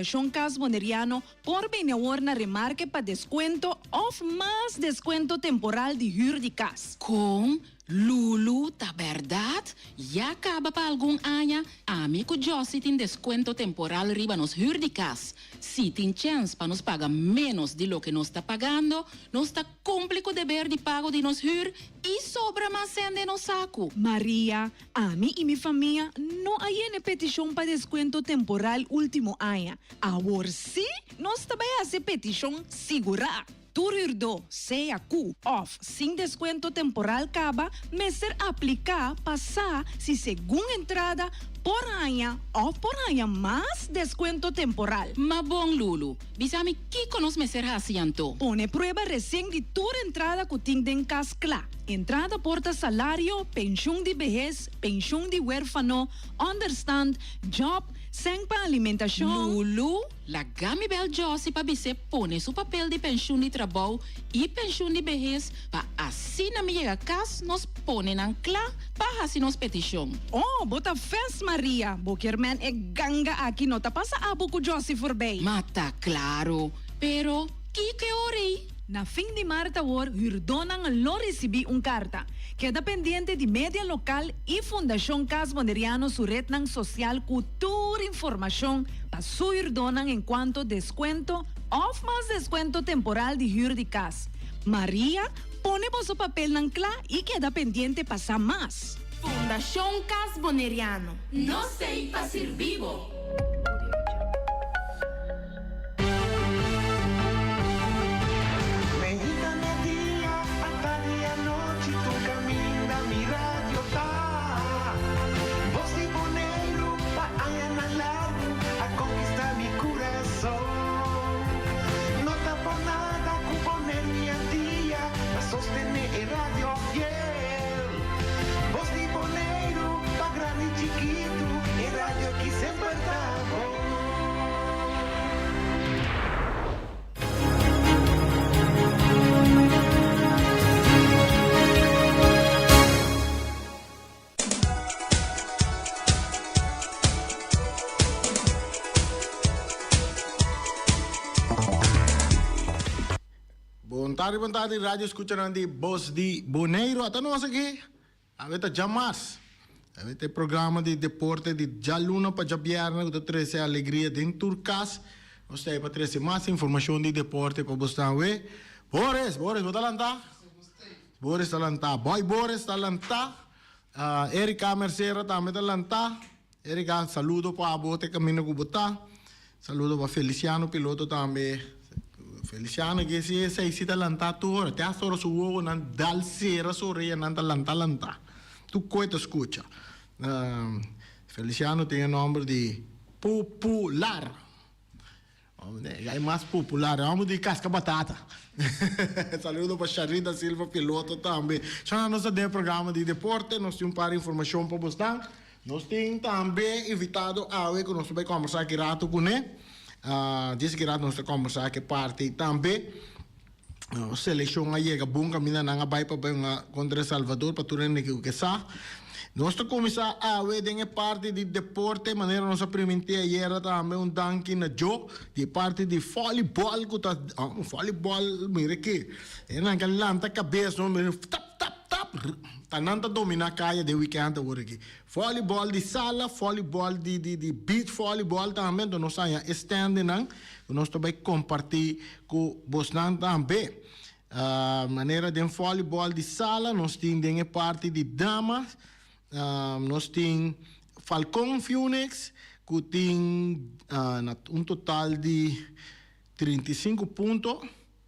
Sean Cas Boneriano por venir na remarque para descuento of más descuento temporal de huur de casa. Com Lulu, tá verdade? Já acaba para algum ano, amigo Josie tem descuento temporal riba nos huur de casa. Se tem chance para nos pagar menos de lo que nos está pagando, nos está cumpre com o dever de pago de nos huur e sobra mais de nos saco. Maria, a mim e minha família não há uma petição para descuento temporal último ano. Agora sim, nós também essa petição segurar. Turirdo, seja Q, off, sem descuento temporal acaba, mas ser aplicar, passar, se segunda entrada, por ano, ou por ano, mais descuento temporal. Ma bom, Lulu, bisami que conosce me ser haciendo. Pone prueba recém de toda entrada que tem den cascla. Entrada porta salário, pensão de vejez, pensão de huérfano, understand, job, sem para alimentação. Lulu, la gami bel Josie para você pone su papel de pensão de trabalho e pensão de vejez para assim na minha casa nos pone nan clá para assim nos petição. Oh, bota fes Maria, Bokerman é ganga aqui não tá passa abo com Josie voorbij. Mata claro, pero que ori? Na fim de Marta war, Hurdonan lo recebi carta. Queda pendiente de média local e Fundação Cas Boneriano Suretnan Social Cultura Informação para su Hurdonan enquanto descuento of mais descuento temporal de huur de cas. Maria, pone vosso papel nan clá e queda pendiente passar mais. Fundação Cas Boneriano. No sei para ser vivo. Boa tarde, rádio escuchando de Voz de Boneiro. Até nós aqui, a ver, jamais. A ver, tem programa de deporte de Jaluna para Jabiarna, que trazer alegria dentro do Turcas. Nós temos para trazer mais informação de deporte para você. Boris, você está lá? Boris está lá. Boy Boris está lá. Erika Mercera também está lá. Erika, saludo para a bote caminho com botar. Saludo para Feliciano, piloto também. Feliciano che sei talentato ora, te ha solo su uovo nan dal sera sorria nan talanta. Tu coito escucha. Feliciano tem o nome de popular. É mais popular, é de casca batata. Saludo para Charita Silva, piloto também. Já nós temos programa de deporte, nós temos para informação para você. Nós temos também invitado a ver que nós vamos conversar aqui rato com ele. Disse que nós vamos conversar que parte também a seleção aí é bom caminho na vai para contra Salvador para tudo que sa nós estamos começar a ver de parte de deporte maneira nós experimentei ayer também danke na jogo de parte de voleibol que tá voleibol mira que é na galanta cabeça não tap tananta domina caia de weekend agora aqui. Voleibol de sala, voleibol de beach voleibol também, nós saia stand não, nós também compartilhar com vocês também. Maneira de voleibol de sala, nós temos parte de damas, nós temos Falcon Phoenix, que tem total de 35 pontos,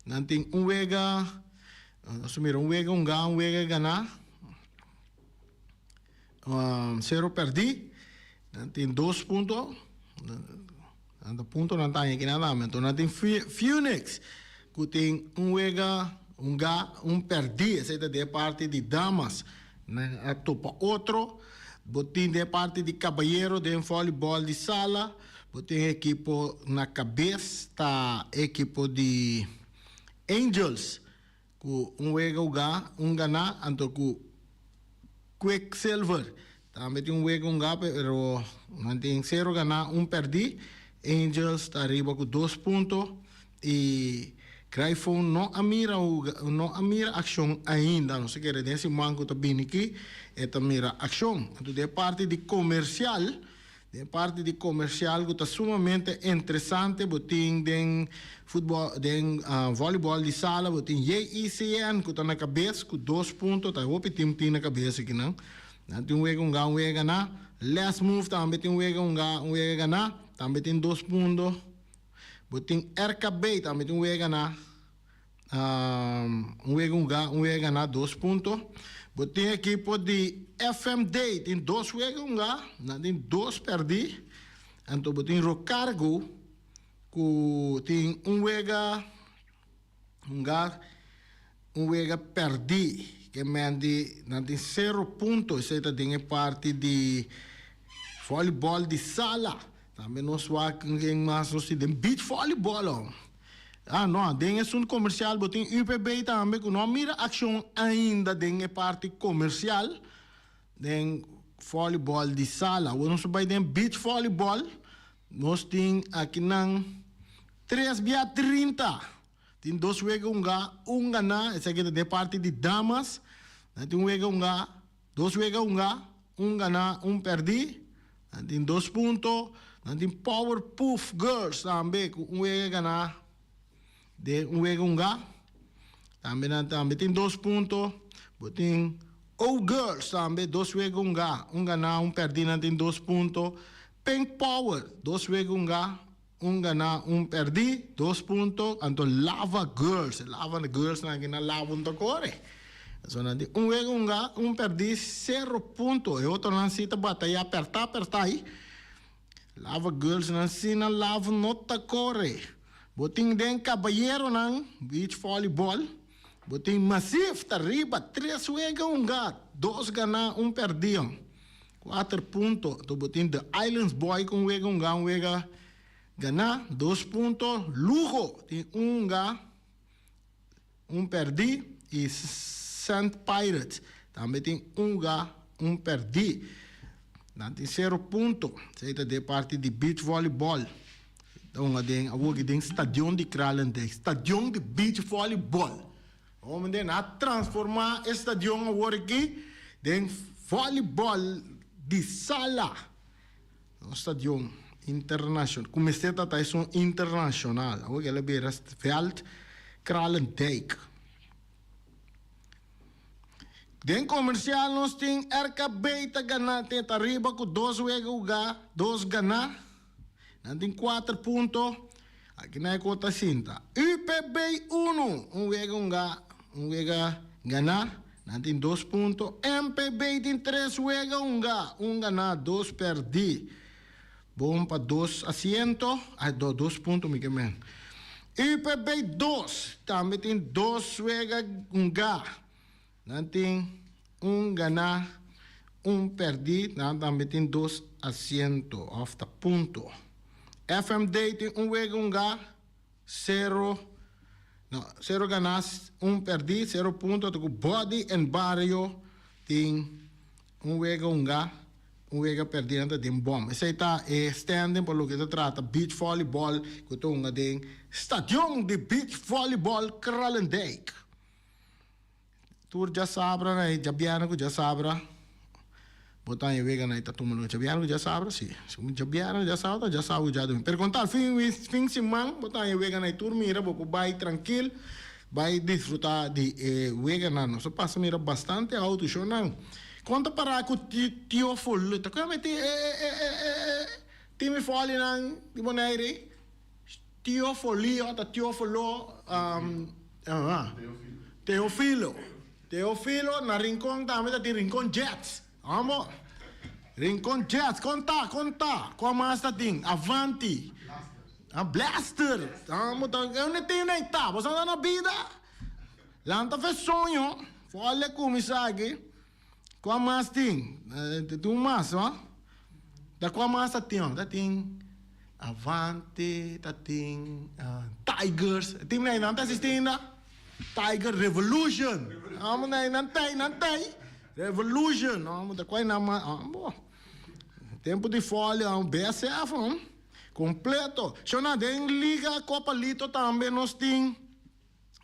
nós temos um vega ganhar. Zero perdi, tem 2 pontos, ponto não tem aqui nada, então não tem Phoenix, que tem perdi, essa é de parte de damas, a topa outro, botin de parte de caballeiro, de voleibol de sala, botin equipo na cabeça, tá equipo de Angels, que ganhar, então que Quicksilver também tem juego pero não tem zero ganhar perdi Angels está arriba com 2 pontos. E Cryphone não mira ação ainda. Não sei que esse manco está bem aqui. É mira ação. Então, de parte de comercial. De parte de comercial que está sumamente interessante. Botin den futebol, den voleibol de sala. Botin JECN que está na cabeça com 2 pontos. Está o time na cabeça aqui não. Nanti um wega na. Last move também tem um wega na. Também tem 2 pontos. Botin RKB também tem um wega na. Um wega na 2 pontos. Botin equipe de FMD tem 2 wega tem 2 perdi. Então botin Rocargo que tem um wega perdi. Que mandi nanti 0 pontos. Isso é parte de voleibol de sala. Também nós vamos mais nós temos beach voleibol. Não, tem um comercial, botin UPB também que não mira ação ainda tem parte comercial, tem voleibol de sala. Nós vai tem beach voleibol, nós tem aqui nang 3/30. Tem 2 wega na, essa aqui é parte de damas. Tem 2 wega na, perdi. Tem 2 pontos. Tem Powerpuff Girls também, com wega na. De wega também tem 2 pontos. Tem O Girls também, 2 wega na, perdi, tem 2 pontos. Pink Power, 2 wega na, perdi, 2 pontos. Então Lava Girls na lava corre. So, nanti wega perdi, 0 pontos. E outro não se batalha apertar aí. Lava Girls na lava nota corre. Boting den caballero ng beach volleyball. Boting Massive arriba 3 wega 2 gana, perdiam. 4 pontos. To boting The Islands Boy com wega gana, 2 pontos. Lujo tem 1 perdi. E Sand Pirates também tem 1 perdi. Nanti 0 pontos. Isso é de parte de beach volleyball. Então, tem stadion de Kralendijk, stadion de beach volleyball. Vamos transformar o stadion aqui em voleibol de sala. Um stadion internacional. Como este é internacional. Hoje ele é veld Kralendijk. Den comercial nós tem RKB tem arriba com 2 wega 2 gana. Tem 4 pontos. Aqui na cota cinta. UPB 1 wega gana. Tem 2 pontos. MPB tem 3 wega 1 gana, 2 perdi. Bom para 2 asientos. 2 pontos, me quemen. UPB 2 também tem 2 wega 1 tem 1 gana, 1 perdi. Também tem 2 asientos. After ponto. FMD tem 1 wega 0 ganas, 1 perdi, 0 pontos. Body and Barrio tem 1 wega perdi, tem bom. Esse está standing por lo que se trata beach volleyball, que tem stadion de beach volleyball Kralendijk. Tu já sabra, né? Já sabra. Botar em vega na Itatumano, já sabra, sim. Já sabra, já dormir. Perguntar, fim de semana, botar em vega na turmira, vou vai tranquilo, vai desfrutar de vega na nossa passa mira bastante auto show não. Conta para com tio follo, tá como time folli não, de boneire. Tio folli, ou tio follo, Teofilo na Rincon também tem Rincon Jets. Vamos. Rincon Jets, conta. Qual mais tem? Avanti. Blaster. Vamos, eu não tenho nem tá. Você anda na vida. Lá não fez sonho. Olha como isso aqui. Qual mais tem? Tem mais, ó. Da qual mais tem? Avanti, tem Tigers. Tem nem não tá assistindo? Tiger Revolution. Vamos nantay. Revolution. Vamos da qual nama. Tempo de folha, BSF. completo. Shona den Liga Copa Lito também nós tem.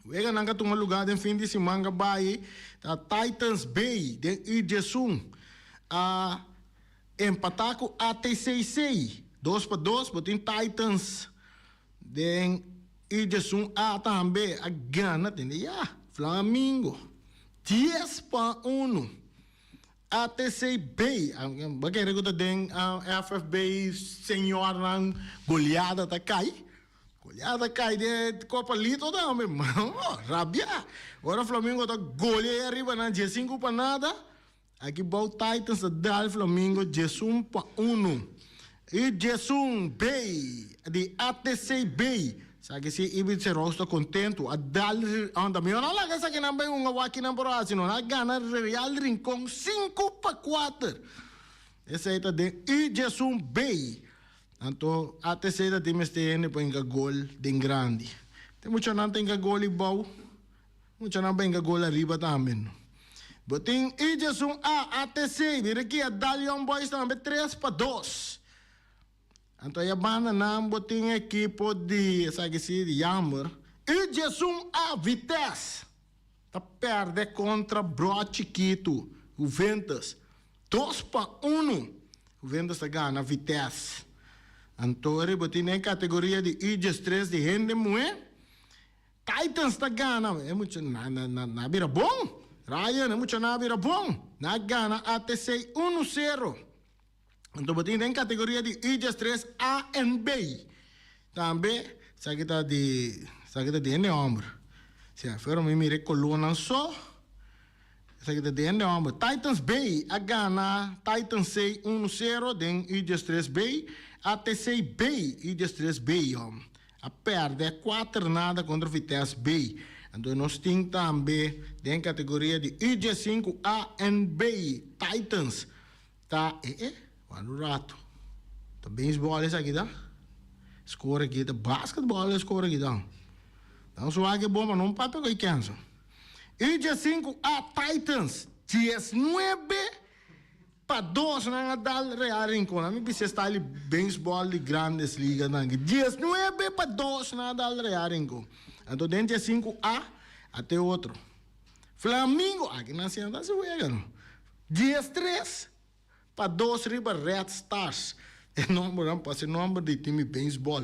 Wega nanga tunga lugar den fim de semana bai da Titans Bay den Ijesum. Empatar com ATCC 2-2, botin Titans den Ijesum também a Gana tem Flamengo 10-1. ATC Bay, bagay ko din FFB senhor ng goleada ta cai. Goleada cai de Copa Lito também, mano. Rabia. Agora Flamengo tá goleia arriba na 5 para nada. Aqui bom Titans da Flamengo 10-1. E 10 Bay de ATC Bay. Sabe se ibig se rosto contento a dal anda mi ona laga sa kinambay un awaki ng Borasi no na gana Real Rincon 5-4. Essa aí tá de Ijesum Bay. Anto até seda de mestene po inga gol den grande. Tem mucho nanta inga gol ibaw. Mucho nanta inga gol arriba também. Boting Ijesum ATC direki a dal Young Boys também 3-2. Então, a banda não botou equipo de, sabe assim, de Jammer. E Jesum a Vitesse. Tá perde contra Bro Chiquito. O Ventas. 2-1. O Ventas tá ganhando a Vitesse. Então, ele botou em categoria de IGES 3 de Rende Moe. Titans tá ganhando. É muito, na bira bom. Ryan, é muito na bira bom. Na ganha ATC 1-0. Então, botin em categoria de IGES 3 A e B. Também, sabe de N homem. Se a fera me mire coluna só, sabe de N homem. Titans B a gana, Titans C 1-0 den IGES 3 B, ATC B IGES 3 B a perde 4 contra Vitesse B. Então, nós temos também em categoria de IGES 5 A e B, Titans. Tá, no rato. Tá beisebol essa aqui, tá? Score aqui, tá basquetebol é score aqui, tá? Então, suave bom, mas não pode pegar e cansa. IGES 5 a Titans 19-2 na dal Real Rincon. A mim precisa estar ali beisebol de grandes ligas, tá? 19-2 na dal Real Rincon. Então, dentro de 5A até outro. Flamengo, aqui na cena se juega, não? 10-3 para 2 riba Red Stars. É número, para ser número de time beisebol.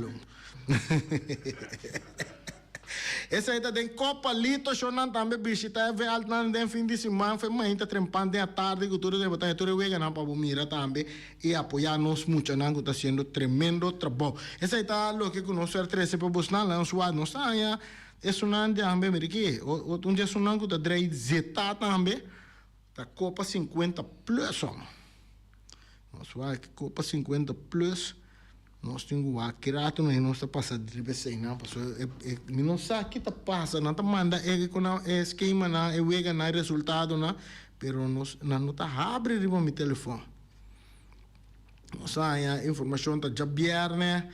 Essa aí tá em Copa Lito, Shonan também visita é ver altamente em fim de semana, foi muito trempante à tarde, que tudo de botar tudo wega na para mira também e apoiar-nos muito, não que tá sendo tremendo trabalho. Essa aí tá lo que conosco é 13 para buscar lá, suado não sai, é Sunan também, mira aqui, um dia Sunan que tá drei zeta também, tá Copa 50 plus, nós vai Copa 50 plus. Nós temos o Akirato, não está passando de repente, não, não sabe o que está passando, não está mandando esquema, não, é não resultado, não, mas não está abrindo o meu telefone. Nós aí a informação está já viernes,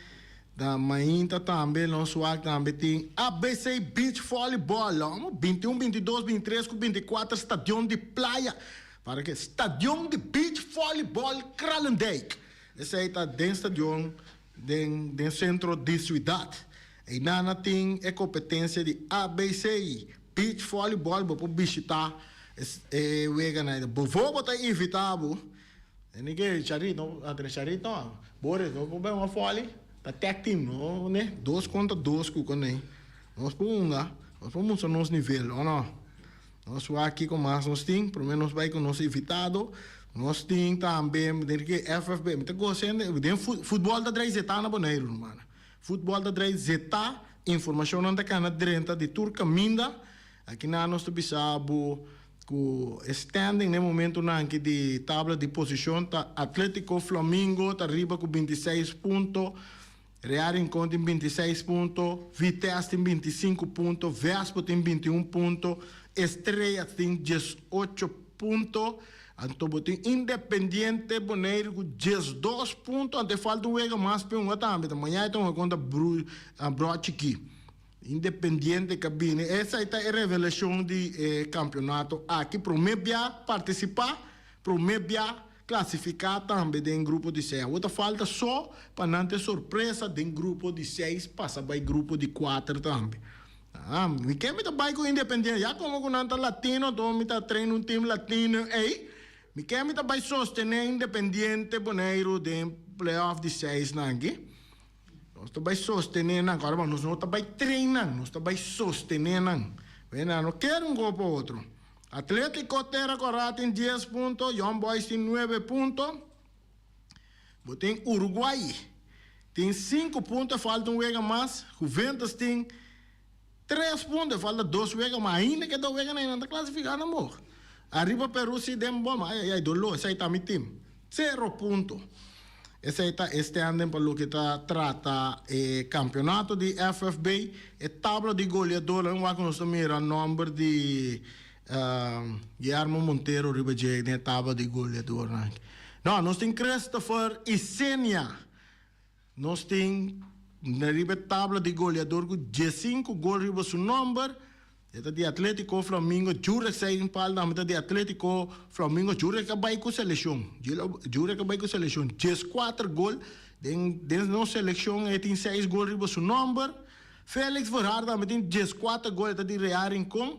da manhã também, nós também tem ABC Beach Volleyball, 21, 22, 23, 24, Estadião de Praia, para que Estadião de Beach Volleyball Kralendijk. Esse aí está dentro do estadião do centro de cidade. E nada tem a competência de ABC Beach Volleyball para visitar o Eganai. Vou botar invitável. Ninguém charito, atrás charito, Boris, não vou ver uma folha. Tá tech team, né? 2 contra 2 com né? Nós vamos ao nosso nível, ou não? Nós vamos aqui com mais nós tem, pelo menos vai com nosso invitado. Nós temos também, FFB, muito gostando, tem futebol da 3 zeta na Boneiro, mano. Futebol da 3 zeta, informação não está na direita de Turca Minda, aqui na nossa bisabo, com standing no momento na que de tabela de posição, tá Atlético Flamengo, tá arriba com 26 pontos, Real Rincon tem 26 pontos, Vitesse tem 25 pontos, Vespo tem 21 pontos, Estrela tem 18 pontos, então, botem Independiente Boneiro com 12 pontos. Até falta um ega mais para um também. Amanhã então conta Brochiqui. Independiente cabine. Essa é a revelação de campeonato. Aqui promete participar, promete classificar também em grupo de 6. Outra falta só para não ter surpresa em grupo de 6, passa para grupo de 4 também. Me quer me dar com Independiente, já como com nanta latino, tô me tá treino um time latino, me quer me dar sostener Independiente Boneiro de playoff de 6 nangue. Nós tá sostener não, agora nós não tá treinar, nós tá sostener não. Não quero gol para outro. Atlético Terra Corrata tem 10 pontos, Young Boys tem 9 pontos. Tem Uruguai, tem 5 pontos, falta um vega mais. Juventus tem 3 pontos, falta 2 vega mais. Ainda que 2 vega não está classificado, amor. Arriba Peru se dem bom, ai, dolor, esse aí tá meu time. 0 pontos. Esse aí tá este ano para o que tá trata campeonato de FFB, e tabla de goleador, não vai conosco mira o número de Guillermo Monteiro Ribeiro, né, tabla de goleador. Não, nós tem Christopher Isenia. Nós tem na tabla de goleador com 15 gols riba seu número. Eta de Atlético Flamengo, Jurek sa impal na meta de Atlético Flamengo, Jurek kabay ko seleksyon. Jurek kabay ko seleksyon. 14 gol, den no seleksyon, etin 6 gol riba su number. Felix Verharda metin 14 gol, eta di Real Rincon.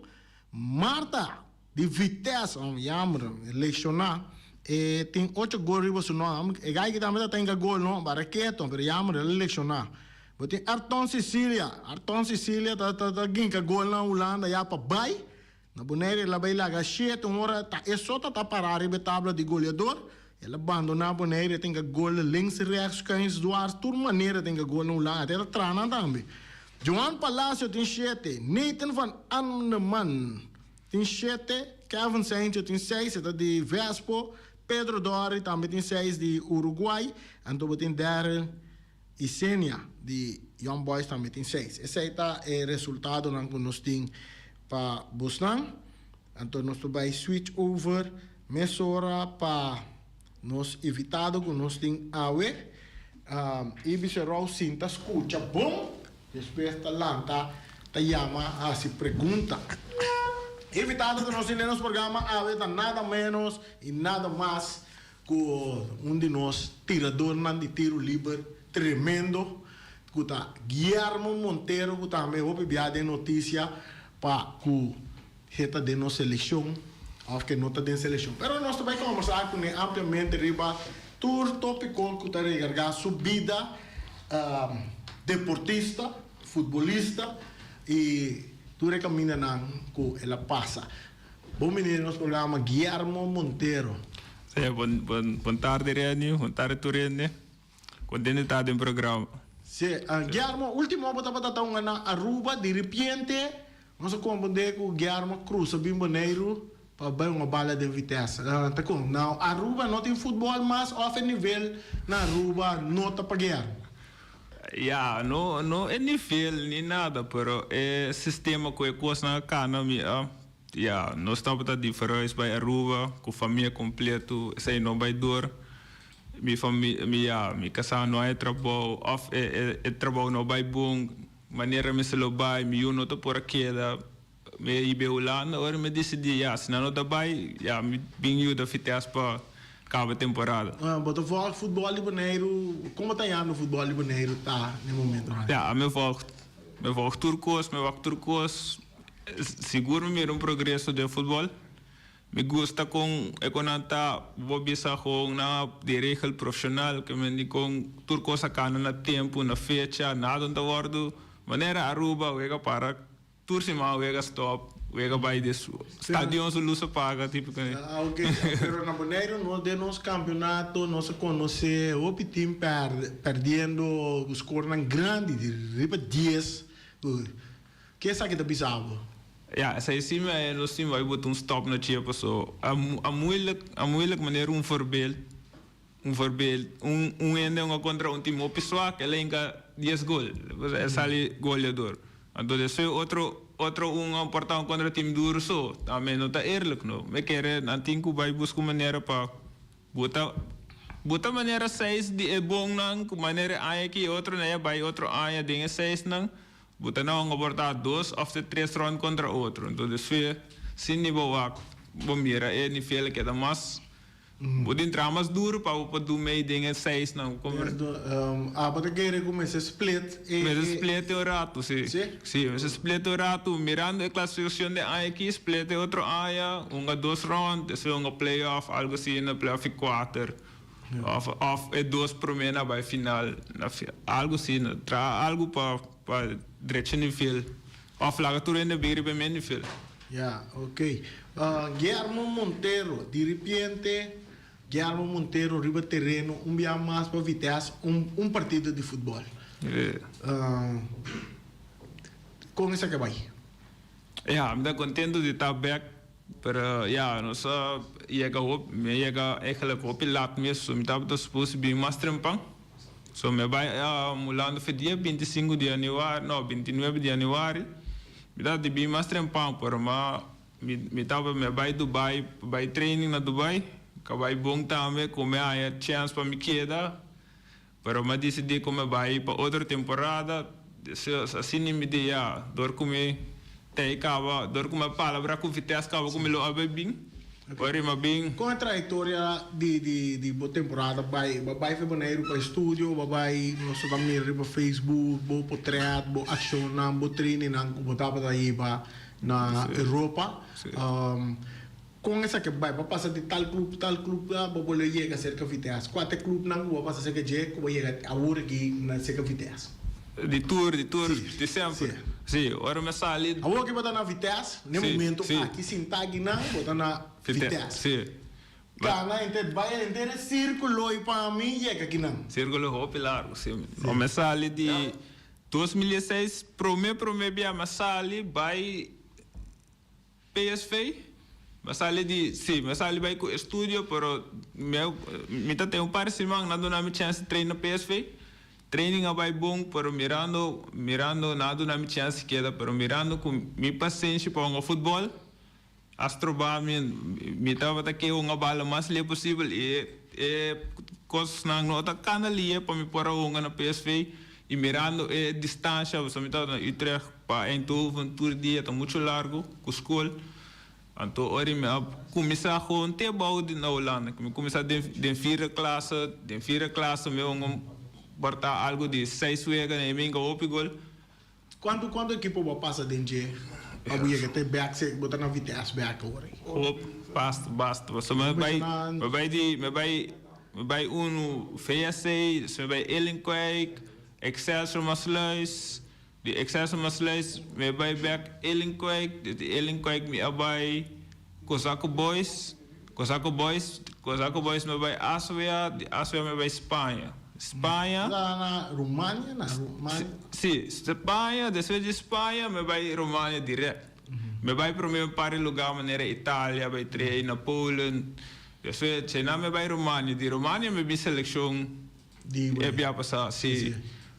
Marta, di Vitesse, jammer, eleksyonar. Tem 8 gol riba su number. E gai kita meta tenga gol, no, baraketo, pero jammer, eleksyonar. Tem Arton Sicilia tá ginka gol na Holanda já para bai na Bonaire lá vai lá gachet hora tá é só tá parar a tabla de goleador ela abandona Bonaire tem gol links rechts cães duas tur maneira tem gol na Holanda até trana também João Palacio tem 7 Nathan van Anneman tem 7 Kevin Sanchez tem 6 é de Vespo Pedro Dori também tem 6 de Uruguai então tem Darren Isenia de Young Boys também tem 6. Esse aí tá o resultado que nós temos para Bosnan. Então nós vamos switch over mesora para nós evitado que nós temos awe. E bicho sinta escuta bom. Depois tá lá tá chama a se pergunta. Evitado que nós temos programa awe tá nada menos e nada mais que de nós tirador de tiro livre tremendo, que tá Guillermo Monteiro, que também vou pedir de notícia para que está de nossa seleção, ou que não está de seleção. Mas nós também conversar com ele ampliamente riba tour tópico que está regargado subida deportista, futebolista e tu recomenda que ela passa. Bom menino nosso programa Guillermo Monteiro. Boa tarde, Reni. Boa tarde, Turene. Continuidade em programa. Sim, Guillermo, último vez eu estava na Aruba, de repente, nós compreendemos que o Guillermo cruza bem Bonaire para ver uma bala de Vitesse. Não, Aruba não tem futebol, mas off nível na Aruba não está para Guillermo. Não é nível nem nada, pero é sistema que é coisa na cana, nós estamos a diferença para Aruba, com família completa, sem não vai dor. Minha casa não é trabalho, é trabalho não vai bom, maneira me se lo vai, me uno to por aqui me ibe Holanda, agora me decidi se não tá vai, me vim da Vitesse para cada temporada. Mas o futebol libaneiro, como está no futebol libaneiro tá no momento? Me volto turcos, seguro me progresso do futebol. Me gusta com econanta bobisa com na dirigel profissional que me com turco sacana na tempo na fecha nada onde wordo maneira Aruba wega para tursima wega stop wega by this stadion su luso paga tipo que ok pero na Bonaire no de nos campeonato nós conhece o time perdendo os cornan grande de riba 10 que sabe que bizarro. Essa aí sim é nós sim vai botar stop na tia passou a moeilijk maneira voorbeeld ende contra time pessoal que ele enga 10 gol é sali goleador então esse outro portão contra time duro só também não tá eerlijk não me querer antinho vai buscar maneira para botar maneira 6 de é bom não com maneira aí que outro né vai outro aí de 6 não Buta na ang abortar 2 of the 3 round contra outro. Então, desfile, sem nível bom mira, é nível que é mais Podem dramas duro para o do meio de 6 não. Para que começa split. Mas split é o rato, sim. Sim, mas split é o rato. Mirando a classificação de AIA aqui, split é outro AIA, 2 rounds, depois playoff, algo assim, na playoff 4. Of é 2 primeira vai final, algo assim, algo para direção de fila. Of lá tu ainda bem bem de fila. Ok. Guillermo Monteiro, de repente, Guillermo Monteiro riba terreno, dia mais para Vitesse, partido de futebol. Com isso que vai? Me dá contento de estar back, pero nós chega eigenlijk op laat mesmo, me estava disposto bem mais trempang. So me vai mulando foi dia 25 de januário, não, 29 de januário. Me dá de bem mais trempang, pero me tava me vai Dubai, vai training na Dubai, que vai bom também, como é a chance para me quedar. Pero me decidi como vai para outra temporada, assim me dia, dor comer, acaba, dor comer palavra com Vitesse, acaba com lo abe bem. Com a trajetória de boa temporada, vai fevereiro para estúdio, vai nosso caminho para Facebook, boa portrait, boa ação, boa training, boa tapa daí na Europa. Com essa que vai passar de tal clube, para poder chegar a cerca Vitesse. Quatro clubes não vão passar cerca de como chegar a hora aqui na cerca Vitesse. De tour, de sempre. Sim, ora me sali. A hora que botar na Vitesse, no momento aqui sintag não, botar na Vitesse. Sim. Kana vai entender círculo e para mim chega aqui não. Círculo roupa largo, sim. O me sali de 2006, primeiro dia me sali vai PSV. Me sali vai com estúdio, pero me tem par de semanas não dá me chance de treinar PSV. Training vai bom, pero mirando nada na minha chance queda, pero mirando com minha paciência para o futebol, astrobar me tava aqui uma bala mais leve possível e coisas não tá canalia para me pôr na PSV e mirando a distância, você me tava na Utrecht para Eindhoven, tour dia tá muito largo com escola. Então, ora me começar com te bau na Holanda, me começar de 4 classe, meu porta algo de 6 weeks na minha opigol. Quando a equipe vai passar dentro a buia que tem back se botar na Vitesse back agora. Basta. Você me vai VSC, me vai Elinkwijk, Excelsior Maasluis, de Excelsior Maasluis me vai back Elinkwijk, de Elinkwijk me vai Cosaco Boys me vai Aswea, de Aswea me vai Espanha. Na România? Sim, Espanha, depois de Espanha, me vai România direto. Me vai para o meu lugar, maneira Itália, vai treinar na Poland. Depois, China, me vai România. De România, me vai seleção. É bem passar, sim.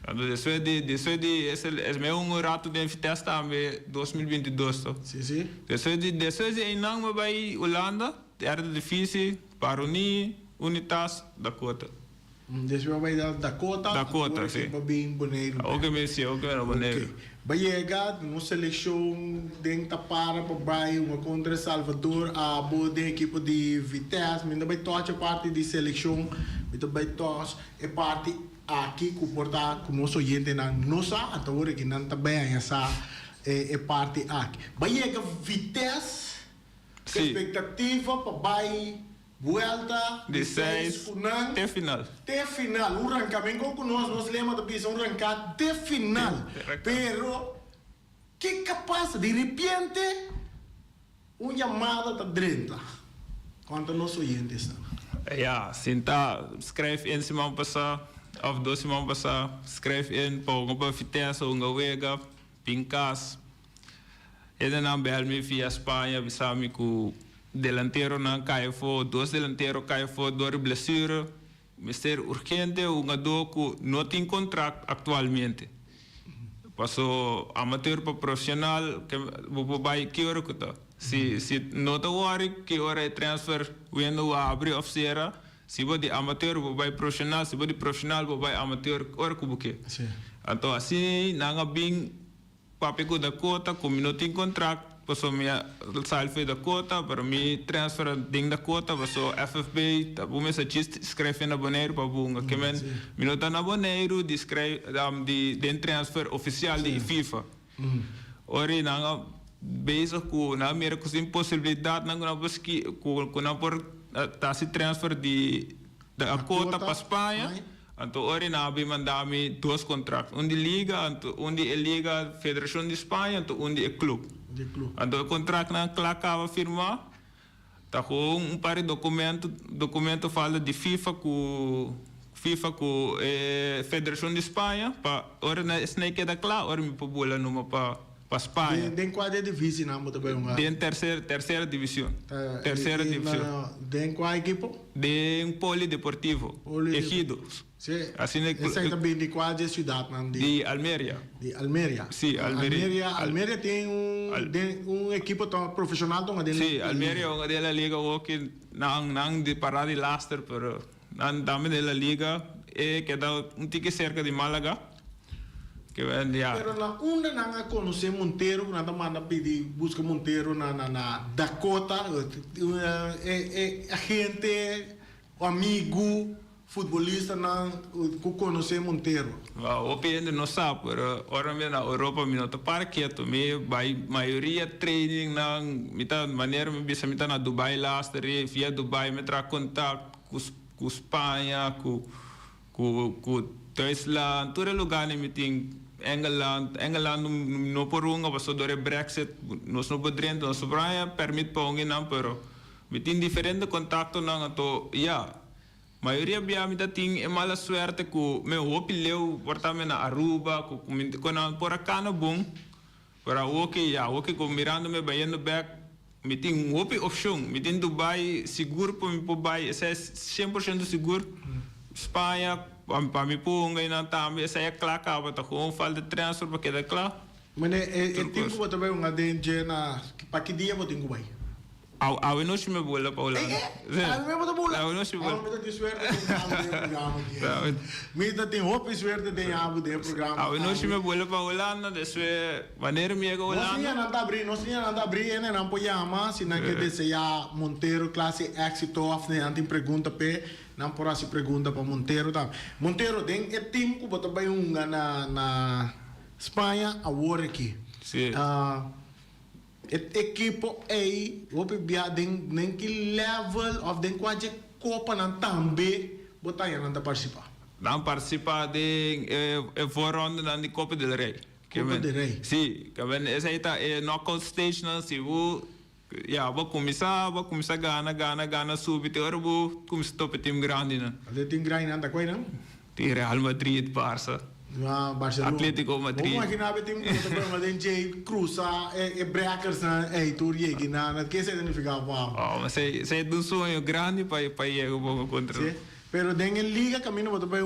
Depois de esse meu rato de Vitesse também, 2022. Sim. Depois de Enang, me vai Holanda, era difícil, Paroni, Unitas, Dakota. Depois vai dar Dakota, sim. Para bem boneiro. Ok, boneiro. Vai chegar uma seleção dentro para vai uma contra Salvador, a boa da equipe de Vitesse, ainda vai tocar a parte de seleção, ainda vai tocar a parte aqui que porta com nosso gente na nossa, até agora que não também essa parte aqui. Vai chegar Vitesse, expectativa para vai Vuelta de 6 até final. Até final. Um arrancamento com nós lemos da pista, arrancar até final. Pero, que capaz, de repente, uma chamada está dentro. Quanto nosso oyente está? Sinta, escreve em semana passada, ou 2 semanas passadas, escreve em para uma Vitesse, uma Vega, Pincas. Ele não bel me via Espanha, visame com delantero não cai fora, 2 delanteros caem fora, 2 blessura, mister urgente, doco não tem contrato atualmente. Passou amateur para profissional, que vai que hora que tá. Se não está hora, que hora é transfer, vendo a abrir oficina, se vai de amateur, vai profissional, se vai de profissional, vai amateur, hora que buque. Então assim, não há bem papel da cota, como não tem contrato, passou minha salve da cota, para mim transfer ding da cota, passou FFB, tá bom, essa chiste escreve na boneiro para bunga, que men minuto na boneiro, descreve de transfer oficial de FIFA. Ora nanga bezig com na mera com impossibilidade nanga na busque com na por tasi transfer da cota para Espanha. Então, ora na abi mandami dois contratos, de liga, de liga Federação de Espanha, de clube. Então, o contrato na acaba firmar, tá com par de documento fala de FIFA com Federação de Espanha, para ora na snake da claro, ora me pobula numa para Espanha. Den qual é a divisão na moto bem uma? Den terceira divisão. Terceira divisão. Den qual equipo? Den Polideportivo. Ejido. Sim. Assim é. Essa é também de qual é cidade não? De Almeria. De Almeria. Sim, Almeria. Almeria tem equipo profissional tão dele. Sim, Almeria é uma dela liga que não de parar de Leicester, pero não dame dela liga que dá tique cerca de Málaga. Pero na una nanga conhecer Monteiro, nada manda pedir busca Monteiro na Dakota, agente, amigo, futebolista na conhecer Monteiro. O opinião não sabe, pero ora mesmo na Europa me nota para quieto, me vai maioria training na mita maneira me bisa mita na Dubai Leicester, via Dubai me tra contato com Espanha, com Tesla, todo lugar me tem Engeland no por uma passou do Brexit, nós não podemos, nós sobraya permite para alguém não, pero me tem diferente contato não, então, maioria bia me tem mala suerte com meu opileu, portame na Aruba, com por acá no bom, para o que com mirando me baiano back, me tem opção, me tem Dubai seguro para me Dubai, é 100% seguro, Espanha para mim pôr ainda também essa é claro que vai estar com falta de transfer para que dê claro. Mas é tempo que também um adende na para que dia você tem que vai? A não se me bola para lá. A me bola bola. A não se bola. A me tem suerte me tem hope suerte tem algo de programa. A não se me bola para Holanda, desse maneira me chega Holanda. Nós tinha nada abrir, né? Não pode amar, se não quer desejar Monteiro classe éxito, né? Antes pergunta pe não por assim pergunta para Monteiro tá. Monteiro tem time que botou bem na Espanha a war aqui. Sim. Equipo aí, o bia den que level of den quase copa não também botar aí não participar. Não participar de foram na Copa del Rey. Copa del Rey. Sim, que bem essa aí tá knockout stage não se vou começar ganhar subir te ora vou começar top time grande né. De time grande não qual não? Tem Real Madrid, Barça. Barcelona. Atlético Madrid. Vamos imaginar que tem um de Jay Cruza breakers na Turie que na que significa wow. Mas é um sonho grande para ir contra. Pero den liga caminho botar bem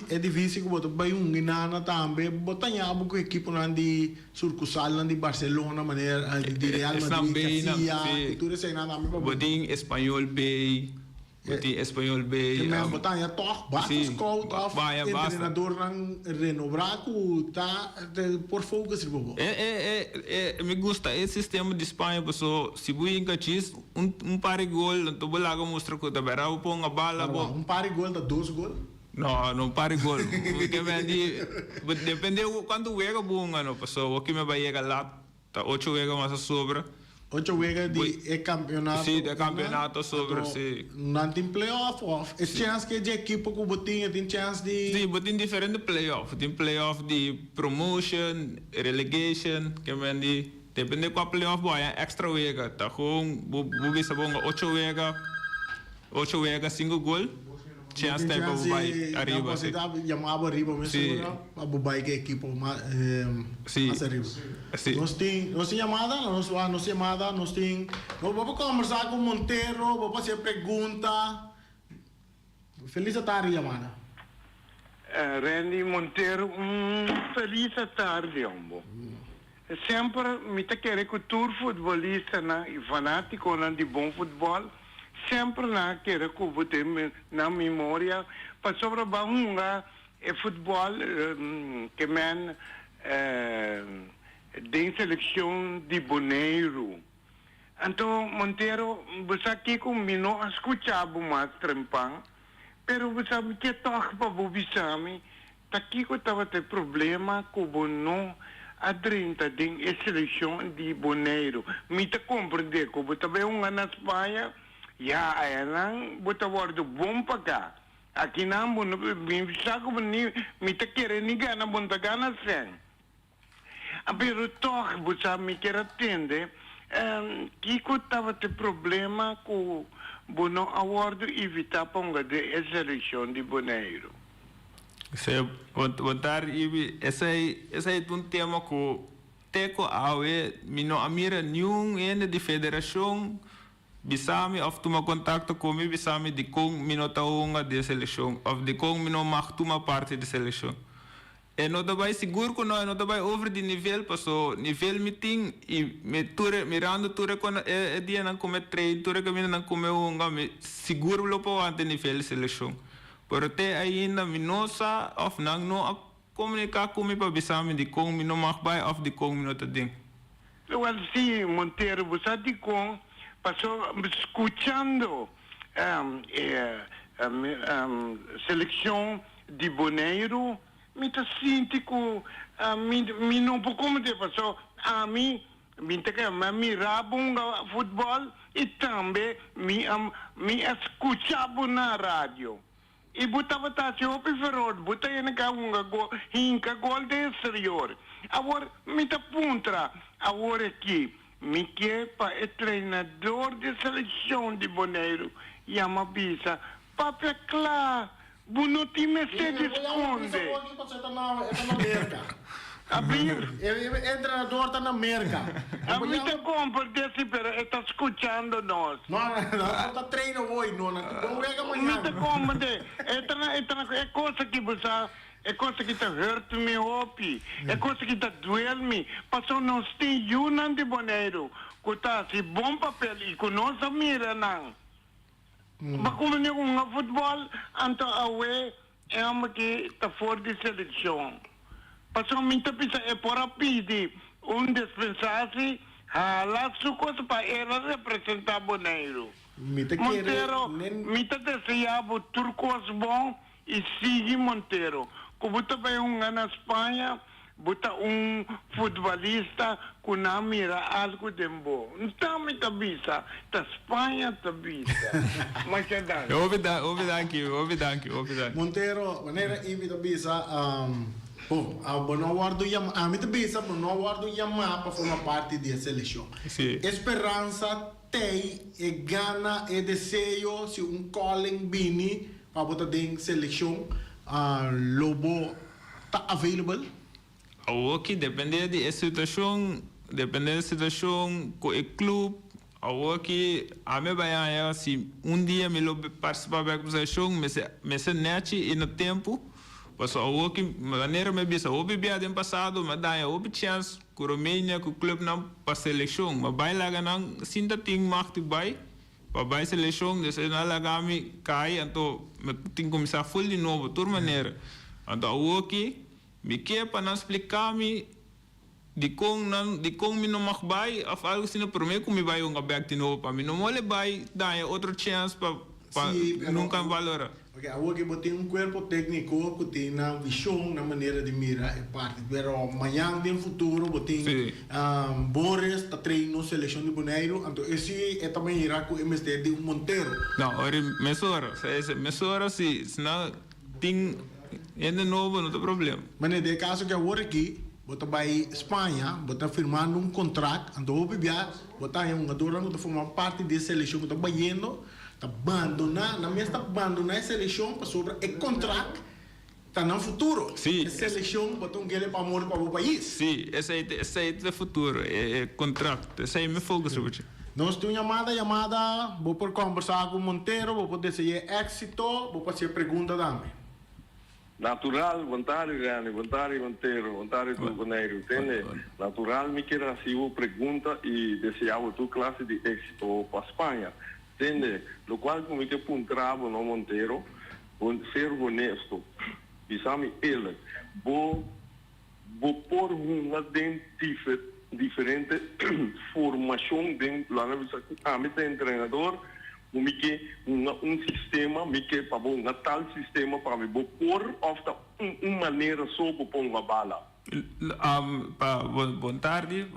é difícil que botar bem na também botar em abo com equipe na de sucursal na de Barcelona maneira de Real Madrid, Castilla, tudo isso aí nada me para botar Espanhol B. Botar Espanhol B. Que mesmo botar em toque, bate scout of treinador não renovar com tá por fogo se bobo. Me gusta esse sistema de Espanha, pessoal. Se você encaixes par de gol, tu vai lá mostrar que tá bem, eu ponho a bala. Par de gol, dá 2 gol? Não par de gol. Depende quando juega bom, não, pessoal. O que me vai chegar lá, tá 8 juega mais sobre. 8 juega de campeonato. Sim, de campeonato sobre, sim. Não tem playoff, é chance que de equipe que botinha tem chance de... Sim, botinha diferente playoff. Tem playoff de promotion, relegation, que vem de... Depende qual playoff vai, extra juega. Tá com, bugi sa bonga 8 juega, 5 gol. Chance tem para vai arriba. Você chamava arriba mesmo, para bubai que equipe mais arriba. Nós temos chamada, nós vamos conversar com Monteiro, vamos fazer pergunta. Feliz tarde, chamada. Randy Monteiro, feliz tarde, homem. Sempre me quer que o futebolista e fanático de bom futebol, sempre quer que você na memória para sobre o futebol que man de seleção de Bonaire. Então, Monteiro, você aqui comigo não escutava mais trempang, pero você me quer tocar para o Bissami, aqui que estava tendo problema com o Bono a 30 de seleção de Bonaire. Me te compreender que você vê na Espanha, já é não, você vai bom para cá. Aqui não, me sabe me te querer ninguém na bom gana sem. Pero toca você me quer atender. Kiko estava tendo problema com o não awardo evitar ponga de seleção de Bonaire. Esse é um tema que teco awe mino amira nenhum ene de federação bisami of tuma contacto comigo bisami de com mino taunga de seleção of de com mino mag tuma parte de seleção. E não dabai seguro que não dabai over de nível, passo nível meeting e me ture mirando ture quando é dia não come treino ture que não come me seguro lo po ante nível seleção. Por até ainda minosa of não a comunicar comigo para bisami de com me não mag bai of de com me não tading. Well, sim, Monteiro, você de com passou escutando seleção de Bonaire. Me te sinto que me não vou como de passou a mim me te que me rabunga futebol e também me escutava na rádio e botava tasse o piferor botava em cá go hinca gol de exterior agora me te puntra agora aqui me que para treinador de seleção de Bonaire e a mabisa papel claro. Buno time se esconde. É treinador está na América. A mim te compra desse, pero está escutando nós. Não está treino hoje, não é amanhã. Me te compra é coisa que você é coisa que está hurt me opi, é coisa que está doer me. Passou nós tem Yunan de Bonaire, que está se bom papel e que nós mira não. Bakuman yung futebol, anto awe, que está fora de seleção. Passou muita pisa é por rapide, dispensasse, lá sucos para ela representar Bonaire. Monteiro, mita desejava turcos bom e sigue Monteiro. Como também na Espanha, bota futebolista que não mira algo de bom. Então, me tabisa. Da Espanha, tabisa. Mas é danke. Ouve danke. Monteiro, maneira e me tabisa, a bono guardo a me tabisa, bono guardo yama para formar parte da seleção. Sim. Esperança tem e gana e desejo se calling bini para botar dentro seleção, lobo está available. Aqui depende da situação com o clube. Aqui a minha baia se dia me lo participar da situação, mas se nete e no tempo, passou aqui maneira me bisa o bebia do passado, mas daí houve chance com o Romênia com o clube não para seleção, mas vai lá ganhar sinta ting marque para seleção, desse na lá me cai, então tem que começar full de novo, toda maneira. Então aqui me quer para não explicar-me de como me não vai a algo assim para mim como me vai back de novo para mim não vale vai dar outra chance para nunca valorar. Okay, agora que tem corpo técnico que tem na visão na maneira de mirar é parte, pero amanhã no futuro tem Boris está treinando seleção de Bonaire, então esse é também irá com o MST de Monteiro. Não, ora mesora se não tem é de novo, não tem problema. Mas no caso que agora aqui, você vai Espanha, você firmando contrato, então você vai um jogador que forma parte da seleção que está indo, está abandonando, na minha está abandonando a seleção para sobre o contrato, está no futuro. Sim. A seleção você um guerra para amor para o país. Sim, esse é o futuro, é contrato, esse é o meu foco sobre. Nós temos chamada, vou por conversar com o Monteiro, vou poder ser êxito, vou fazer pergunta também. Natural, vontade Monteiro, vontade do Bonaire, entende? Natural, me quer assim uma pergunta e desejava tu classe de êxito para a Espanha, entende? No qual me quer puntrava no Monteiro, ser honesto, bisami ele, por uma diferente formação de lá na treinador, um sistema, para um tal sistema para por uma maneira só para pôr uma bala. Boa tarde.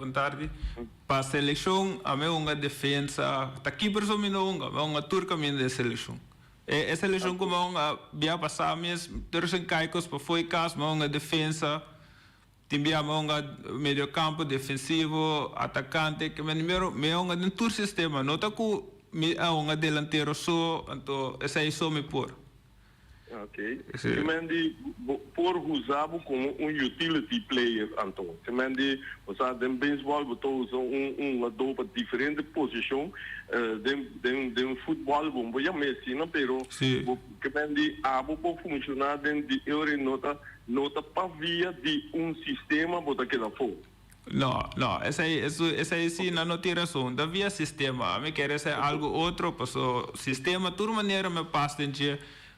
Para a seleção, a minha defesa, aqui pessoa me não, uma turca minha de seleção. A seleção como uma via passar mesmo, terus em caicos para foi caso, uma defesa, timbia uma meio campo defensivo, atacante, que me uma de todo sistema, não tá com uma delantero só, então essa é só me por. Ok. Semendi por usar como utility player, então. Semendi usar em beisebol, usa uma dupla diferente posição, de futebol, bom, já Messi, não, pero semendi pode funcionar dentro de nota para via de sistema, bota que dá fogo. Não, essa aí sim não tem razão. Havia sistema, me quer ser algo outro, porque o sistema, de toda maneira, me passa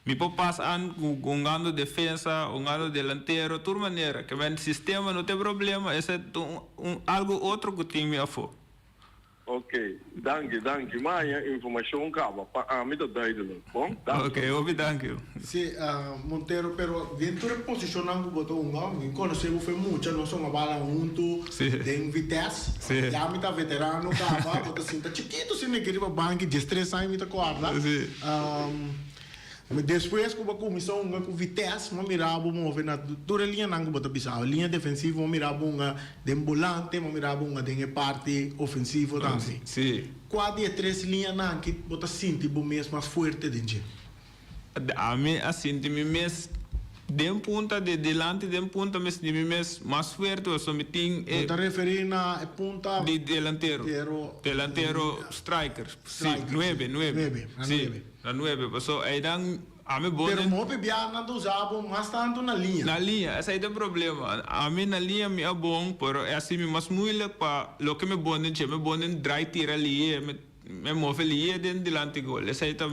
me pode passar um ano de defesa, um ano delantero, de toda maneira, que o sistema não tem problema, esse é algo outro que tem me afo. Ok, danke. Mas a informação acaba, para mim está daí, bom? Ok, obrigado. Sim, Monteiro, pero dentro da posição que botou conhecemos foi muito, nós somos bala junto, tem Vitesse, já me tá veterano, acaba, botou assim, tá chiquito, se não queria para banco, 13 anos, me tá guarda. Depois que eu comecei com Vitesse, eu mirava na toda linha não bota bisao, linha defensiva, eu mirava de volante, eu mirava de parte ofensiva também. Sim. Qual é 3 linhas não que bota sentir mesmo mais forte dentro? A mim assim, de mim mesmo de ponta de delante, de ponta mesmo de mim mesmo mais forte, eu só me tenho. Você refere na ponta de delantero striker. Sim, 9. Sim. Na 9, pessoal, aí dan a mim bom. Pero mo pibiana do usava mais tanto na linha. Na linha, esse aí é o problema. A mim na linha me é bom, pero é assim mais muito para lo que me bom drive tira ali, me move ali dentro delante gol. Esse aí tá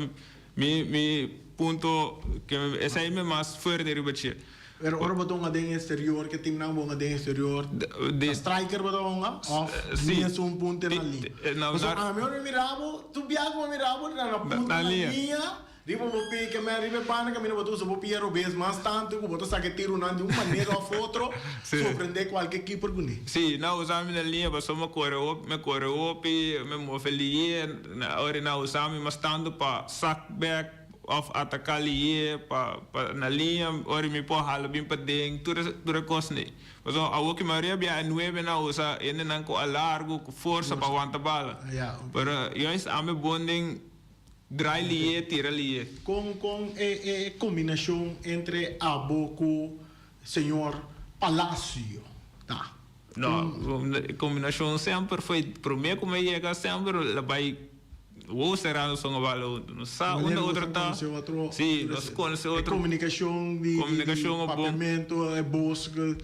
me ponto que esse aí me mais forte de ribatia. Pero ora botou uma den exterior que tim não uma den exterior. De striker botou uma off. Sim, é um ponto na linha. Mas a mim eu mirava, tu biago mirava na ponta na linha. Riba mo pi que me riba pana que me botou so piero vez mais tanto que botou saque tiro não de uma maneira ou outra, surpreender qualquer keeper guni. Sim, não usamos na linha, mas me corre up, me move ali, na hora não usamos mas tanto para sack back of atacar ali na linha, ora me pôr ralo bem para dentro, tudo coisa nem. Mas a que maioria bem 9 na usa, ainda não com a largo, com força para aguentar bala. Pero eu acho que bonding dry ali, tira ali. Com combinação entre Aboco, senhor Palacio, tá? Não, combinação sempre foi, para mim como é que sempre vai o será só vale não sabe uma outra tá sim nós conhece outro comunicação de papiamento é bosque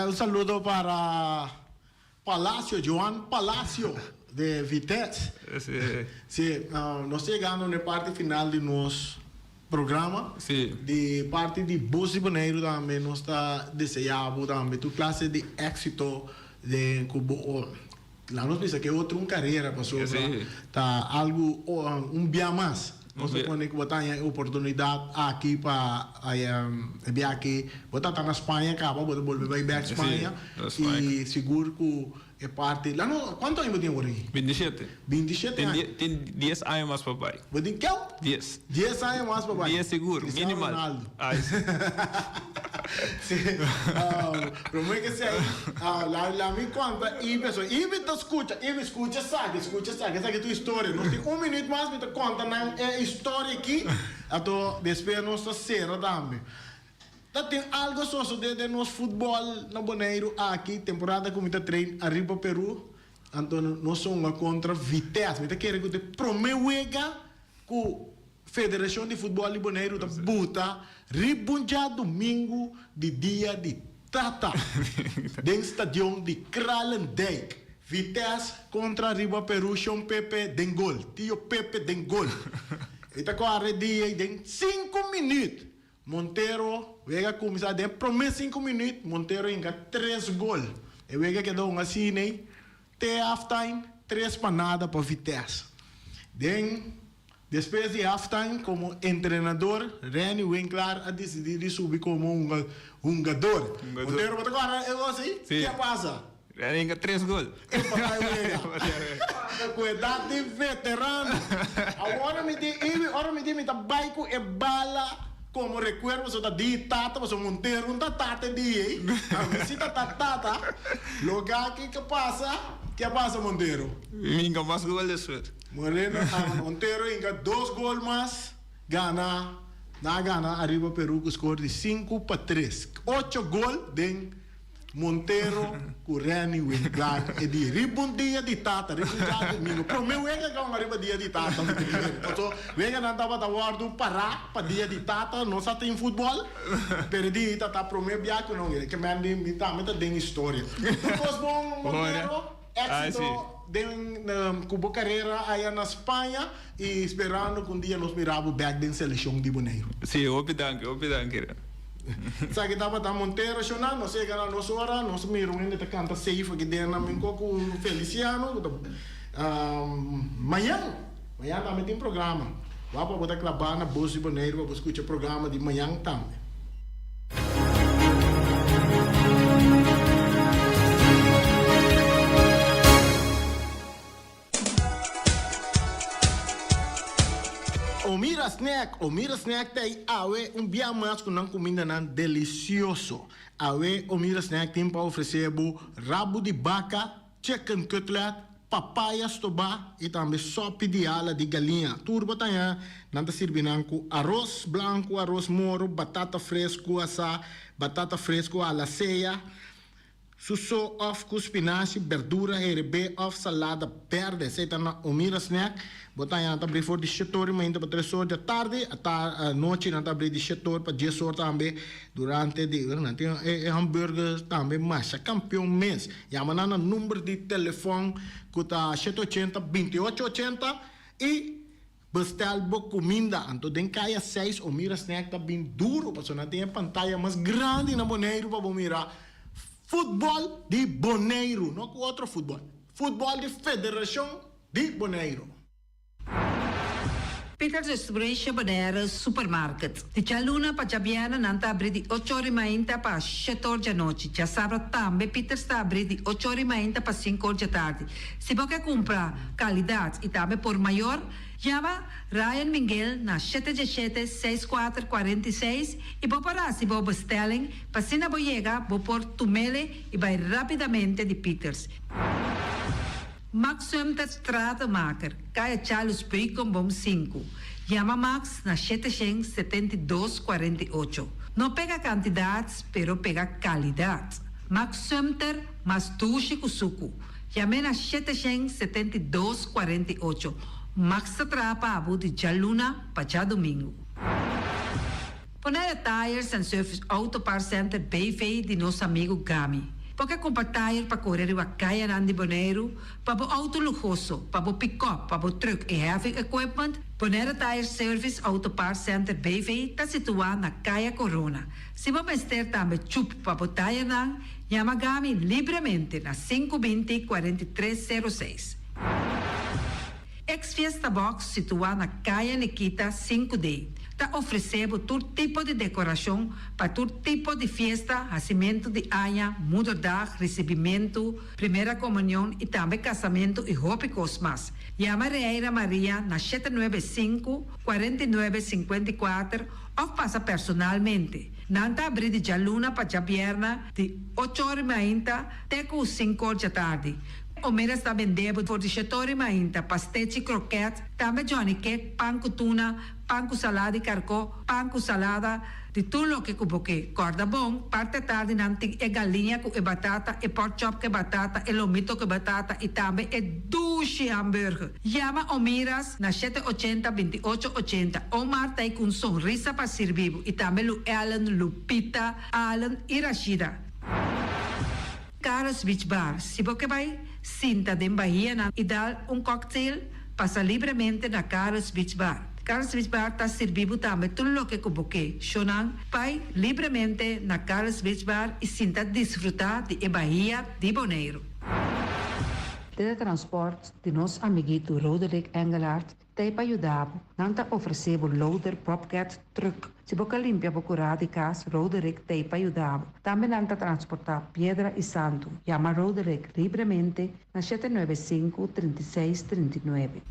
um saludo para Palacio Joan Palacio de Vitesse sim nós chegamos na parte final de nosso programa de parte de Bolsa Boneiro também nós está desejando também tu classe de êxito de cubo lá nos diz que é outra carreira passou tá algo dia mais nós supõe que botar a oportunidade aqui para vir aqui botar tá na Espanha acaba botar voltar para Espanha e seguro que é parte lá no quanto tempo tem agora aí 27 tem 10 anos mais papai botem que 10 anos mais papai 10 seguro minimal Pero que sei, la me conta e pessoa, escuta, sabe tua história. Nós tem minuto mais para contar na história aqui. Ato despedir nossa cera também. Tá tem algo só de nosso futebol na Boneiro aqui, temporada como tá treino arriba Peru. Então nós somos contra Vitesse. Me quer que promega com Federação de Futebol de Boneiro da Buta ribunja domingo de dia de Tata den stadion de Kralendijk Vitesse contra Riba Peru Chão Pepe den gol Tio Pepe den gol Ita ko are dia den 5 minutos Monteiro, vega começar de primeiros 5 minutos, Monteiro ainda 3 gols. E vega que dá um assim, né? Até halftime, 3 para nada para Vitesse. Depois de halftime, como treinador, Reni Winkler a decidir subir como um jogador. Monteiro, mas agora, eu assim, o que passa? Reni ainda 3 gols. Cuidado de veterano. Agora me diz, me dá baico e bala. Como recuerdo, você tá de tata, você Monteiro, tata de aí. A visita tata. Logo aqui, que passa? Que passa, Monteiro? Ainda mais gols después. Moreno, Monteiro, ainda 2 gols mais. Gana, arriba Peru, com score de 5-3. 8 gols de Monteiro, com Reni Winkler. E de ribon dia de tata, ribon dia domingo. Pero meu é que é arriba dia de tata. Então, venga não estava da guarda parar para dia de tata, não só tem futebol. Perdi tata pro meu biaco não, que me tá tem história. Depois bom Monteiro, éxito com boa carreira aí na Espanha e esperando que um dia nos miramos back da seleção de Boneiro. Sim, obrigado. Sabe que estava da Monteiro, não sei que era nossa hora, nós miramos ainda que canta safe aqui dentro, na minha com Feliciano. Amanhã também tem programa. Vá para botar clavar na bolsa de Boneiro, para escutar o programa de manhã também. Omira snack tem awe dia mais com comida nan delicioso. Awe Omira snack tem para oferecer rabo de vaca, chicken cutlet, papaya stoba e também sopa de ala de galinha. Turbo tanya nanta servindo com arroz branco, arroz moro, batata fresco assa, batata fresco alla ceia. Suso of com spinaci, verdura, herbe of salada verde. Seita na Omira snack. Botar na tabri for de setor, mas ainda para 3 horas da tarde, a noite na tabri de setor para 10 horas também durante de hambúrguer também massa campeão mês. Yamana na número de telefone que tá 780-2880 e bestel bo comida. Então tem caia 6 Omira snack tá bem duro, porque não tem pantalla mais grande na Boneiro para mirar futebol de Boneiro, não com outro futebol. Futebol de Federação de Boneiro. Peter's Distribution Bonaire Supermarket. De Chaluna para Jabiana nanta abri di 8h30 para 7h da noite. Já sabe também Peter está abri di 8h30 para 5h da tarde. Se você comprar qualidade e também por maior, chama Ryan Miguel na 717-6446 e vou parar se vou bestelling para se não chegar, vou por tumele e vai rapidamente de Peters. Max Sumter Stratenmaker, Kaya Charles Bacon Bom 5. Chama Max na 772-48. Não pega quantidades, pero pega qualidade. Max Sumter, mas tuxe com suco. Chame na 772-48. Max atrapa abu de Jaluna para domingo. Ponere Tires and Service Auto Parts Center BV de nosso amigo Gami. Porque compra tire para correr a caia de Boneiro, para o auto luxuoso, para o pick-up, para o truck e heavy equipment, Ponere Tire Service Auto Parts Center BV está situado na Caia Corona. Se você ter também chup para o tire, chama Gami livremente na 520-4306. Ex-Fiesta Box situado na Caia Nikita 5D. Está oferecendo todo tipo de decoração para todo tipo de festa, nascimento de anha, mudança, recebimento, primeira comunhão e também casamento e roupas mais. Chama Reira Maria na 795-4954 ou passa personalmente. Nanta abrir de Jaluna para Jabierna de 8h30 até 5h da tarde. O Mera está vendendo por 18h30 pastéis e croquetes, também Johnny Cake, pão com tuna, pão com salada e carcó, pão com salada, de tudo o que cuboque. Corda bom, parte tarde nanti é galinha com batata, e pork chop com batata, e lomito com batata, e também é duche hambúrguer. Chama o Miras na 780-2880. O Marta com um sorriso para servir, e também o Ellen, Lupita, Alan e Rashida. Carlos Beach Bar, se você vai sinta de Bahia e dar cocktail, passa livremente na Carlos Beach Bar. Carlos Wisbar está servido también todo lo que convoqué. Shonan, pai libremente na Carlos Wisbar y sinta disfrutar de Bahia de Bonaire. De transport de nos amiguito Roderick Engelhardt te ajudava, não te ofereceva loader, bobcat, truck. Se boca limpia procura de casa, Roderick te ajudava. Também não te transportar pedra e santo. Chama Roderick livremente na 795-3639.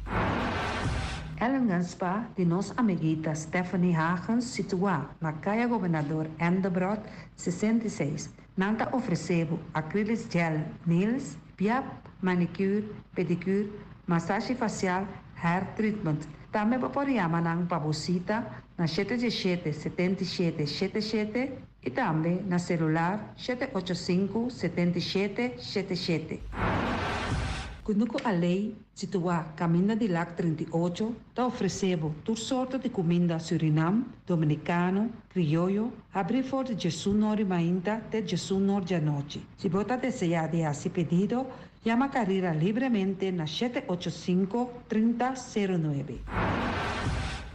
Ellen Ganspa, de nos amiguita Stephanie Hagens, situada na Caia Governador Endebrot 66. Não te ofereceva acrylic gel, nails, piap, manicure, pedicure, massagem facial, hair treatment. Também pode chamar ng pabusita na 77-77-77 e também na celular 785-7777. Kunuko a lei situada Caminho de Lac 38, te oferecebo toda sorte de comida Suriname, dominicano, criollo, abrir for de Jesus Nori Mainta, de Jesus Nori à noite. Se você deseja de esse pedido, chama a carreira livremente na 785-3009.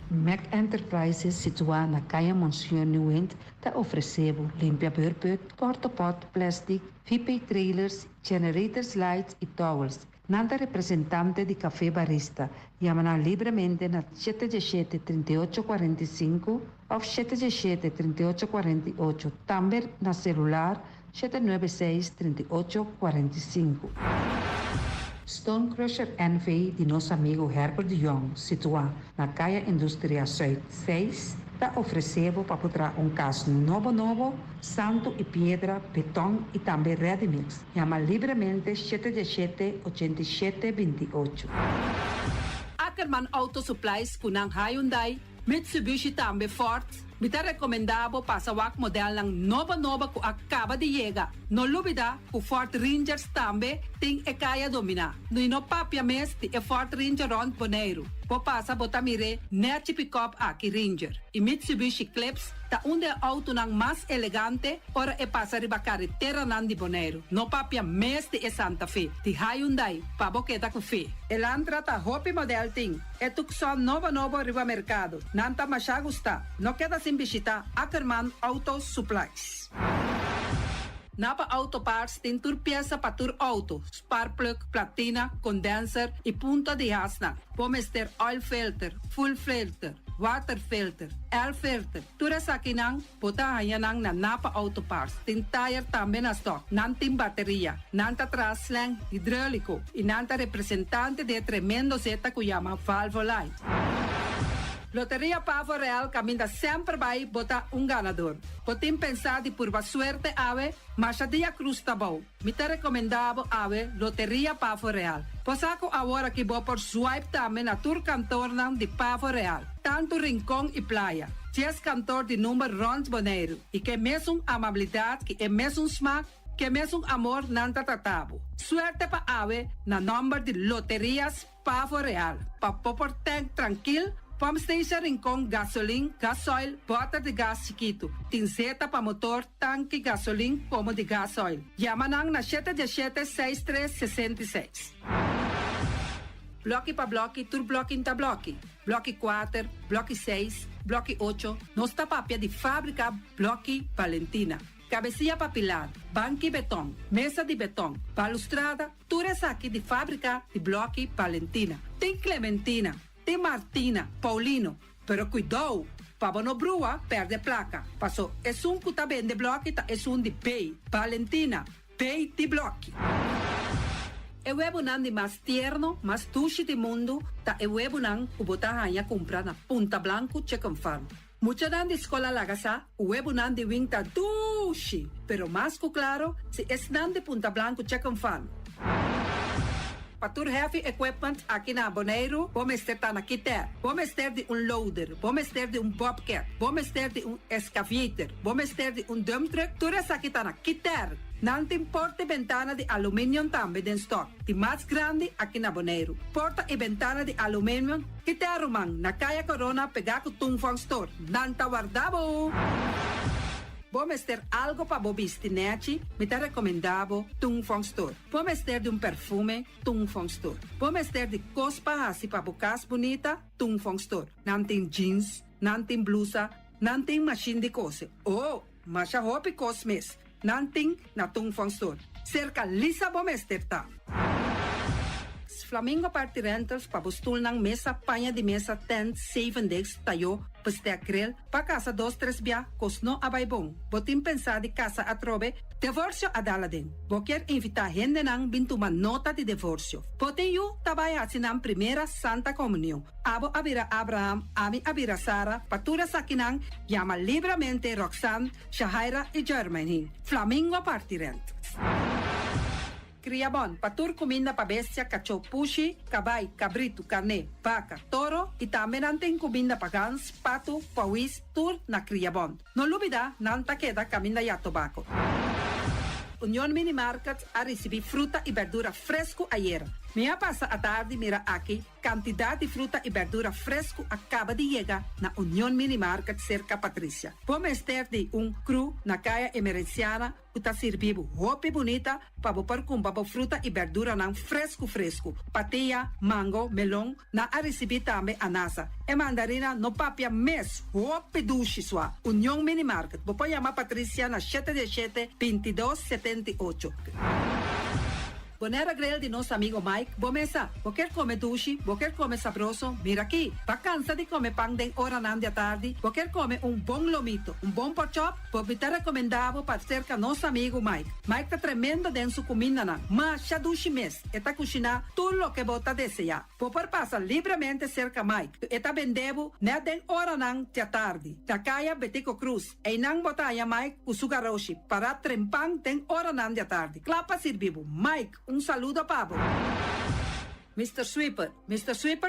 Mac Enterprises, situada na Caia Monsieur Nieuwend, te oferecebo limpia beurput, cortopot, plastic, VP trailers, generators lights e towels. Nanta representante de Café Barista, chiamano livremente na 717-3845 o 717-3848, também na celular 796-3845. Stone Crusher NV de nosso amigo Herbert de Jong, situado na Caia Indústria Zuid 6, te oferecebo para botar caso novo, santo e pedra, betão e também ready mix. Chama livremente 717-8728. Ackerman Auto Supplies kunang Hyundai, Mitsubishi também Ford. Me te recomendavo pasawak model ng nova ko acaba de llegar. No lubida ku Ford Rangers tambe ting ekaya domina. No papia mes ti Ford Ranger rond Bonaire. Po pasa botamire net pick-up aki Ranger. E Mitsubishi Clips ta unde auto ng mas elegante ora pasa riba carretera nan di Bonaire. No papia mes ti Santa Fe. Ti Hyundai pa boketa ku fe. Elantra ta hopi model ting. Etukson novo riba mercado. Nanta masya gusta. No queda sin visita Ackerman Auto Supplies. Napa Auto Parts tem tur pieza para tur auto, spark plug, platina, condenser e punta de asna. Pomester oil filter, full filter, water filter, air filter. Tura sa kinang potahayan na Napa Auto Parts. Tem tire também na stock, nantim bateria, nanta traslang, hidráulico e nanta representante de tremendo zeta que chama Valvoline. Loteria Pavo Real caminha sempre vai botar ganador. Potem pensar de por suerte ave, mas a dia cruz tá bom. Me te recomendava ave Loteria Pavo Real. Posaco agora que vou por swipe também na tour cantor de Pavo Real. Tanto rincão e praia. 10 cantor de número rond Bonaire. E que mesmo amabilidade, que é mesmo smack, que mesmo amor nanta tratabo. Suerte pa ave na número de Loterias Pavo Real. Pa popor tank tranquil. Pump station Rincon, gasolina, gasoil, bota de gás chiquito. Tinzeta para motor, tanque, gasolina, como de gasoil. Yamanang na 717-6366. Bloque para bloque, tur bloque inta bloque. Bloque 4, bloque 6, bloque 8. Nossa papia de fábrica, bloque Valentina. Cabecilla papilar, banco betão, mesa de betão, balustrada, tudo isso aqui de fábrica de bloque Valentina. Tem Clementina. Tem Martina, Paulino, pero cuidado, para não brua, perde placa. Passou, é que tá bem de bloco, é de pay. Valentina, pay de bloco. É o webo de mais tierno, mais tuche do mundo, tá é o webo que botar a comprar na Punta Blanco Chicken Farm. Mucha de escola lagasa, o webo de winta tuche, pero mais claro, se é de Punta Blanco Chicken Farm. Patur heavy equipment aqui na Bonaire, vamos ter na Kiter, vamos ter de loader, vamos ter de bobcat, vamos ter de excavator, vamos ter de dump truck, tudo isso aqui na Kiter. Não tem porta e ventana de alumínio também em stock. De mais grande aqui na Bonaire. Porta e ventana de alumínio, Kiter Roman, na Caia Corona, pegar com Tungfang Store. Não tá guardado. vamos ter algo para bobistinete, me te recomendavo Tung Fong Store. Vamos ter de um perfume, Tung Fong Store. Vamos ter de cospa assim para bocas bonita, Tung Fong Store. Não tem jeans, não tem blusa, não tem machine de cose. Oh, mas a roupa cosmes, não tem na Tung Fong Store. Cerca lisa vamos ter tá. Flamingo Party Rentals para bustul ng mesa, panha de mesa, tent, 7 days, tayo, paste akrel, pa casa 2-3 biya, kosno abay bong. Botin pensa di casa atrobe, divorcio adala din. Boker invita gente nang bintuman nota di divorcio. Poten yu tabay asinang primera Santa Comunión. Abo abira Abraham, ami abira Sara, patura sa kinang, llama libremente Roxanne, Shahaira y Germaine. Flamingo Party Rentals. Criabon, patur comida pa bestia, cacho, pushi, cabay, cabrito, carne, vaca, toro, e também natin comida pa gans, pato, pawis, tur na Criabon. No lubida, nanta queda caminda ya tobacco. Union Mini Market a receber fruta e verdura fresco ayer. Minha passa a tarde mira aqui, quantidade de fruta e verdura fresco acaba de chegar na Union Mini Market cerca Patrícia. Vamos ter de cru na caia emergenciana, uta servibo roupa bonita para pôr com fruta e verdura não fresco. Patia, mango, melão, na a receber também anasa. E mandarina no papia mes, roupa duche sua. Union Mini Market. Vou chamar Patrícia na 717-2278. Bonera grill de nosso amigo Mike. Bomesa, quer comer duche, quer comer sabroso, mira aqui. Tá cansa de comer pão de hora nan de tarde, quer comer bom lomito, bom pork chop, me tá recomendado para cerca nosso amigo Mike. Mike tá tremendo dentro sua comida na, mas já duche mes, e tá cozinhando tudo o que bota desejar. Popor passa livremente cerca Mike, e tá vendendo né den hora nan de tarde. Da caia Betico Cruz, e não botaia Mike o sugaroshi para trempang den hora nan de tarde. Clapa servibo, Mike. Saludo, Pablo. Mr. Sweeper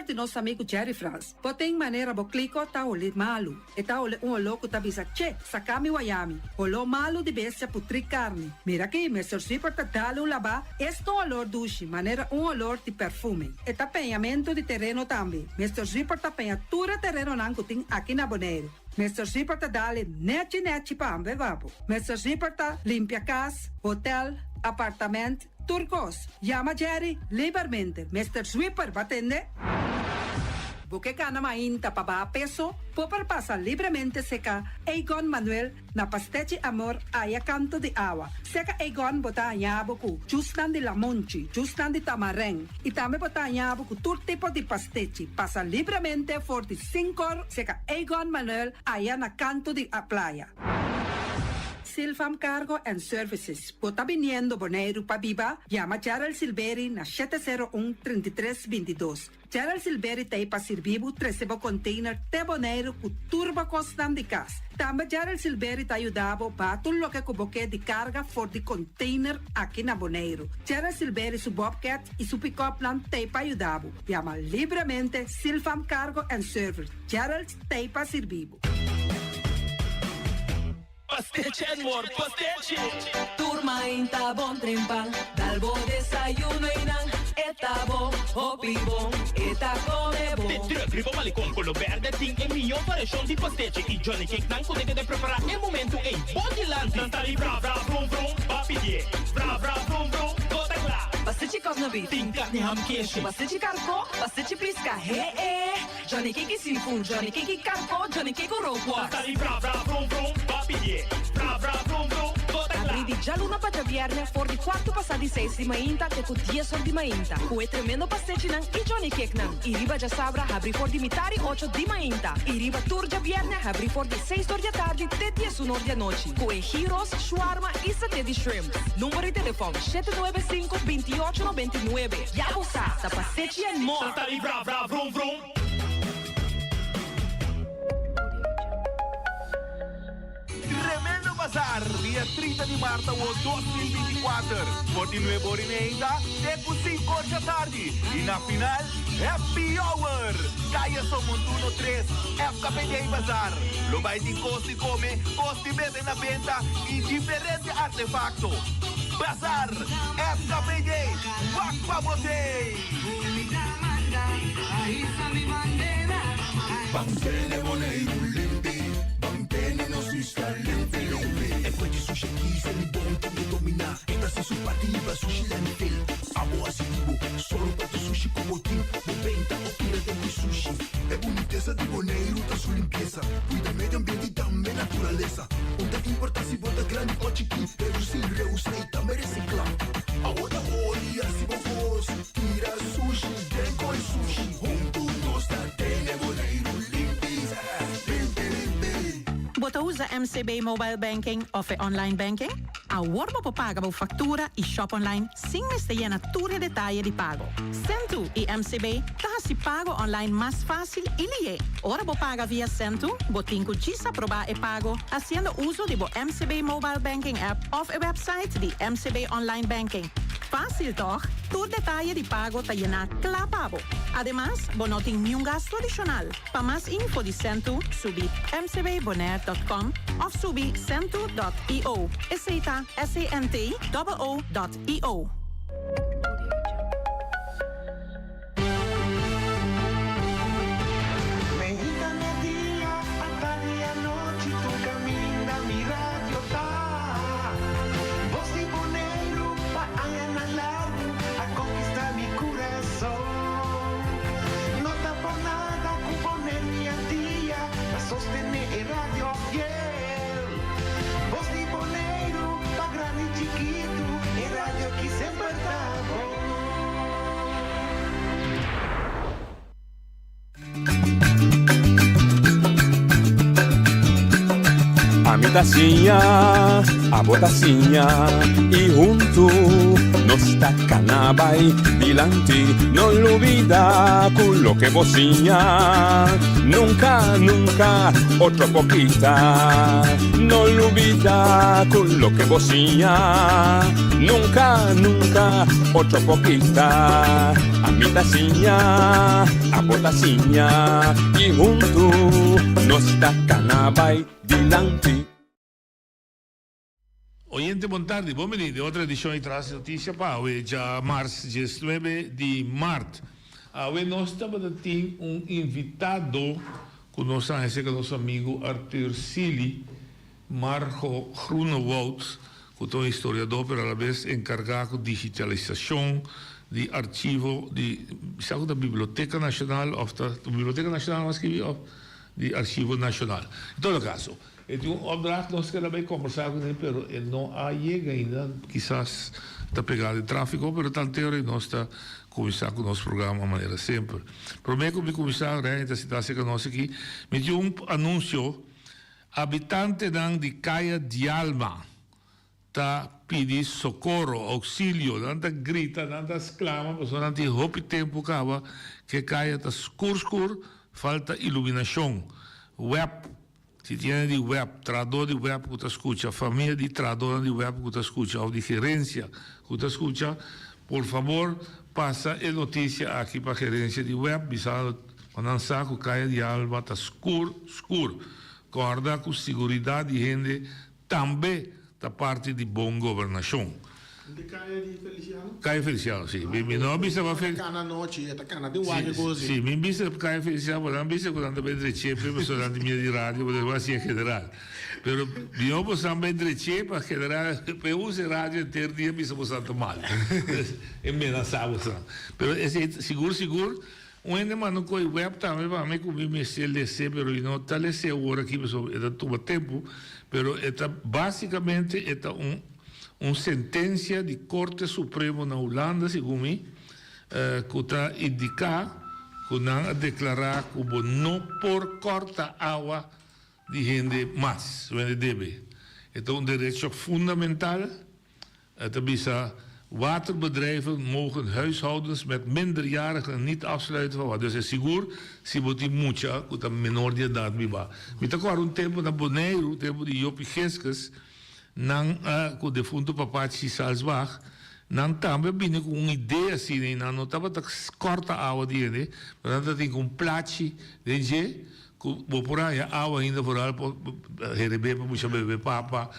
de nosso amigo Jerry France. Potém maneira boclico tá olhe malu. E tá olhe louco tá bisa che, sakami wayami. Olo malu de bestia putri carne. Mira aqui, Mr. Sweeper tá dale laba. Esto olor duche, maneira olor de perfume. E tá penhamento de terreno também. Mr. Sweeper tá penha tura terreno nangutin aqui na Bonaire. Mr. Sweeper tá dale nete pambe vapo. Mr. Sweeper tá limpia casa, hotel, apartamento, turcos. Llama Jerry livremente. Mr. Sweeper, batende? Porque cana mainta pa ba peso, popar pasa livremente seca Egon Manuel na Pastechi Amor aya canto de agua. Seca Egon bota yabuku, justan de lamonchi, justan de tamareng. E também bota yabuku tur tipo de pastechi. Pasa livremente for de 5 seca Egon Manuel aya na canto de a playa. Silfam Cargo and Services. Bota viniendo Bonaire pa Biba, llama Gerald Silveri na 701-3322. Gerald Silveri te pa servibo 13 container te Bonaire ku turbo costam de cas. Também Gerald Silveri te ajudava pa tudo lo que cuboque de carga for de container aqui na Bonaire. Gerald Silveri su Bobcat e su pick-up plan te pa ajudava. Llama livremente Silfam Cargo and Services. Gerald te pa servibo. Pastiche, amor, pastiche. Turma inta bon trempan, dalbo desayuno inang, etabo, opibon, eta come bon. Te gribo malicom con lo verde, ting e mio variação de pastiche. E Johnny Cake não consegue de preparar em momento em Bodyland. Não tá ali, bra, bra, vrum, vrum, papier. Bra, bra, vrum, vrum, gota clara. Pastiche cosnabi. Ting carne ham queijo. Pastiche carco, pastiche pisca, Johnny Cake seafood, Johnny Cake carco, Johnny Cake roquas. Não tá ali, bra, bra, vrum, vrum, papier. Bra, bra, vrum, vrum, gota clara. Abri di già luna para viernes, for di 4 passati 6 di mainta, che con 10 sol di mainta. Poi tremendo pastiche nan e Johnny Cake nan. I riba già sabra, abri for di mitari 8 di mainta. I riba turgia viernes, abri for di 6 di tardi, te 10 un'ora di noci. Con gyros, shawarma e satè di shrimp. Numero di telefono 795-2899. Ya usa, sa pastiche and more. Não tá ali, bra, bra, vrum, vrum. Tremendo Bazar, dia 30 de março de 2024. Continuemos ainda, tempo 5 da tarde. E na final, Happy Hour. Caia Somontuno 3, FKPJ Bazar. Lo vai de coste come, coste bebe na venda e diferente artefacto. Bazar, FKPJ, Wakwa Botei. Banquene Bonaire limpi, banquene nos está limpi. sushi aqui, se ele bom, tem que dominar. Ainda se supartiva, sushi lá no tel. Abo assim, solo para tu sushi como tim. Bem, tá altura tem que sushi. É boniteza de boneiro, tá sua limpeza. Cuida meio ambiente e também natureza. Onde importa se bota grande ou chiqui. Reduzir, reusar e também reciclar. Agora olha se vos tira sushi, deco e sushi. Junto nós tá tem boneiro limpeza. Bota usa MCB Mobile Banking of online banking? A worbo po paga po factura e shop online sin mestajena tutti detalji di pago. Sentu e MCB taha si pago online más fácil y lié. Ora po paga via Sentu, botinco gisa proba e pago haciendo uso de bo MCB Mobile Banking app of a website di MCB Online Banking. Fácil toch? Todo detalle de pago está llena clapabo. Además, no tiene ni un gasto adicional. Para más info de Sentu, subi mcbbonaire.com o subi sentu.io. SENTO.io. Sostener el radio fiel. Voz de boleiro, pa grande y chiquito, el radio aquí sempre A mi tacinha, a botacinha e junto nos tacanabay dilante, no olvida quello que vocinha. Nunca, nunca, otro poquita, no olvida quello que vocinha. Nunca, nunca, otro poquita. A mi tacinha, a botacinha e junto nos tacanabay dilante. Oyente, buon tardi, benvenuti a otra edición de Tras Noticia para hoy, ya marzo 19 de marzo. Hoy nós estamos tendo invitado con nosso amigo Arthur Sili, Marco Groenewoud, que é um historiador, pero a la vez encargado de digitalização de arquivo da Biblioteca Nacional, of da Biblioteca Nacional, mas que de Arquivo Nacional. Em todo caso, é opdracht, nós queremos conversar com ele, mas ele não chega ainda, quizás está pegado em tráfego, mas tanto nós está começar com o nosso programa de maneira sempre. Prometo que começar a cidade que nós aqui, me deu anúncio, habitante de Caia de Alma, está pedindo socorro, auxílio, nada grita, nada exclama, mas não tem roupa tempo que Caia está escuro, falta iluminação. Web, se tem de web, tradutor de web que te escuta, família de tradutor de web que te escuta, ou de gerência que te escuta, por favor, passa a notícia aqui para a gerência de web, visado, quando saco Caia de Alba, está escuro. Guarda com segurança de gente, também da parte de boa governação. De Caia de Feliciano? Caia Feliciano, sim. Mi non bisa va fe... Cana noce, è cana di uguale così. Sì, mi bisa Caia Feliciano, non bisa quando vedere CEP, per sono mia di radio, poteva sia generale. Però io possiamo vedere CEP, a generale, per usare radio intero dia mi sono stato male. E me la savo. Però è sicuro, onde mano coi web também para mim como me CLC, pero não tá lesse agora aqui, pessoal, é todo tempo, pero é basicamente é sentença de Corte Supremo na Holanda, segundo mim, que está indicado que não declarar como não por corta água de gente mais, onde deve. Então, direito fundamental, het bisa waterbedrijven mogen huishoudens met minderjarigen niet afsluiten van wat. Dus is seguro, se botar mucha, que a menor de idade me va. Me tá agora tempo na Bonaire, tempo de Jopi Gesques, não com o defunto papai de Salzbach, não também vinha com uma ideia assim, não estava tão corta a água de ele, mas não tem com plate de gente, que por aí a água ainda por aí para receber, para puxar beber papa.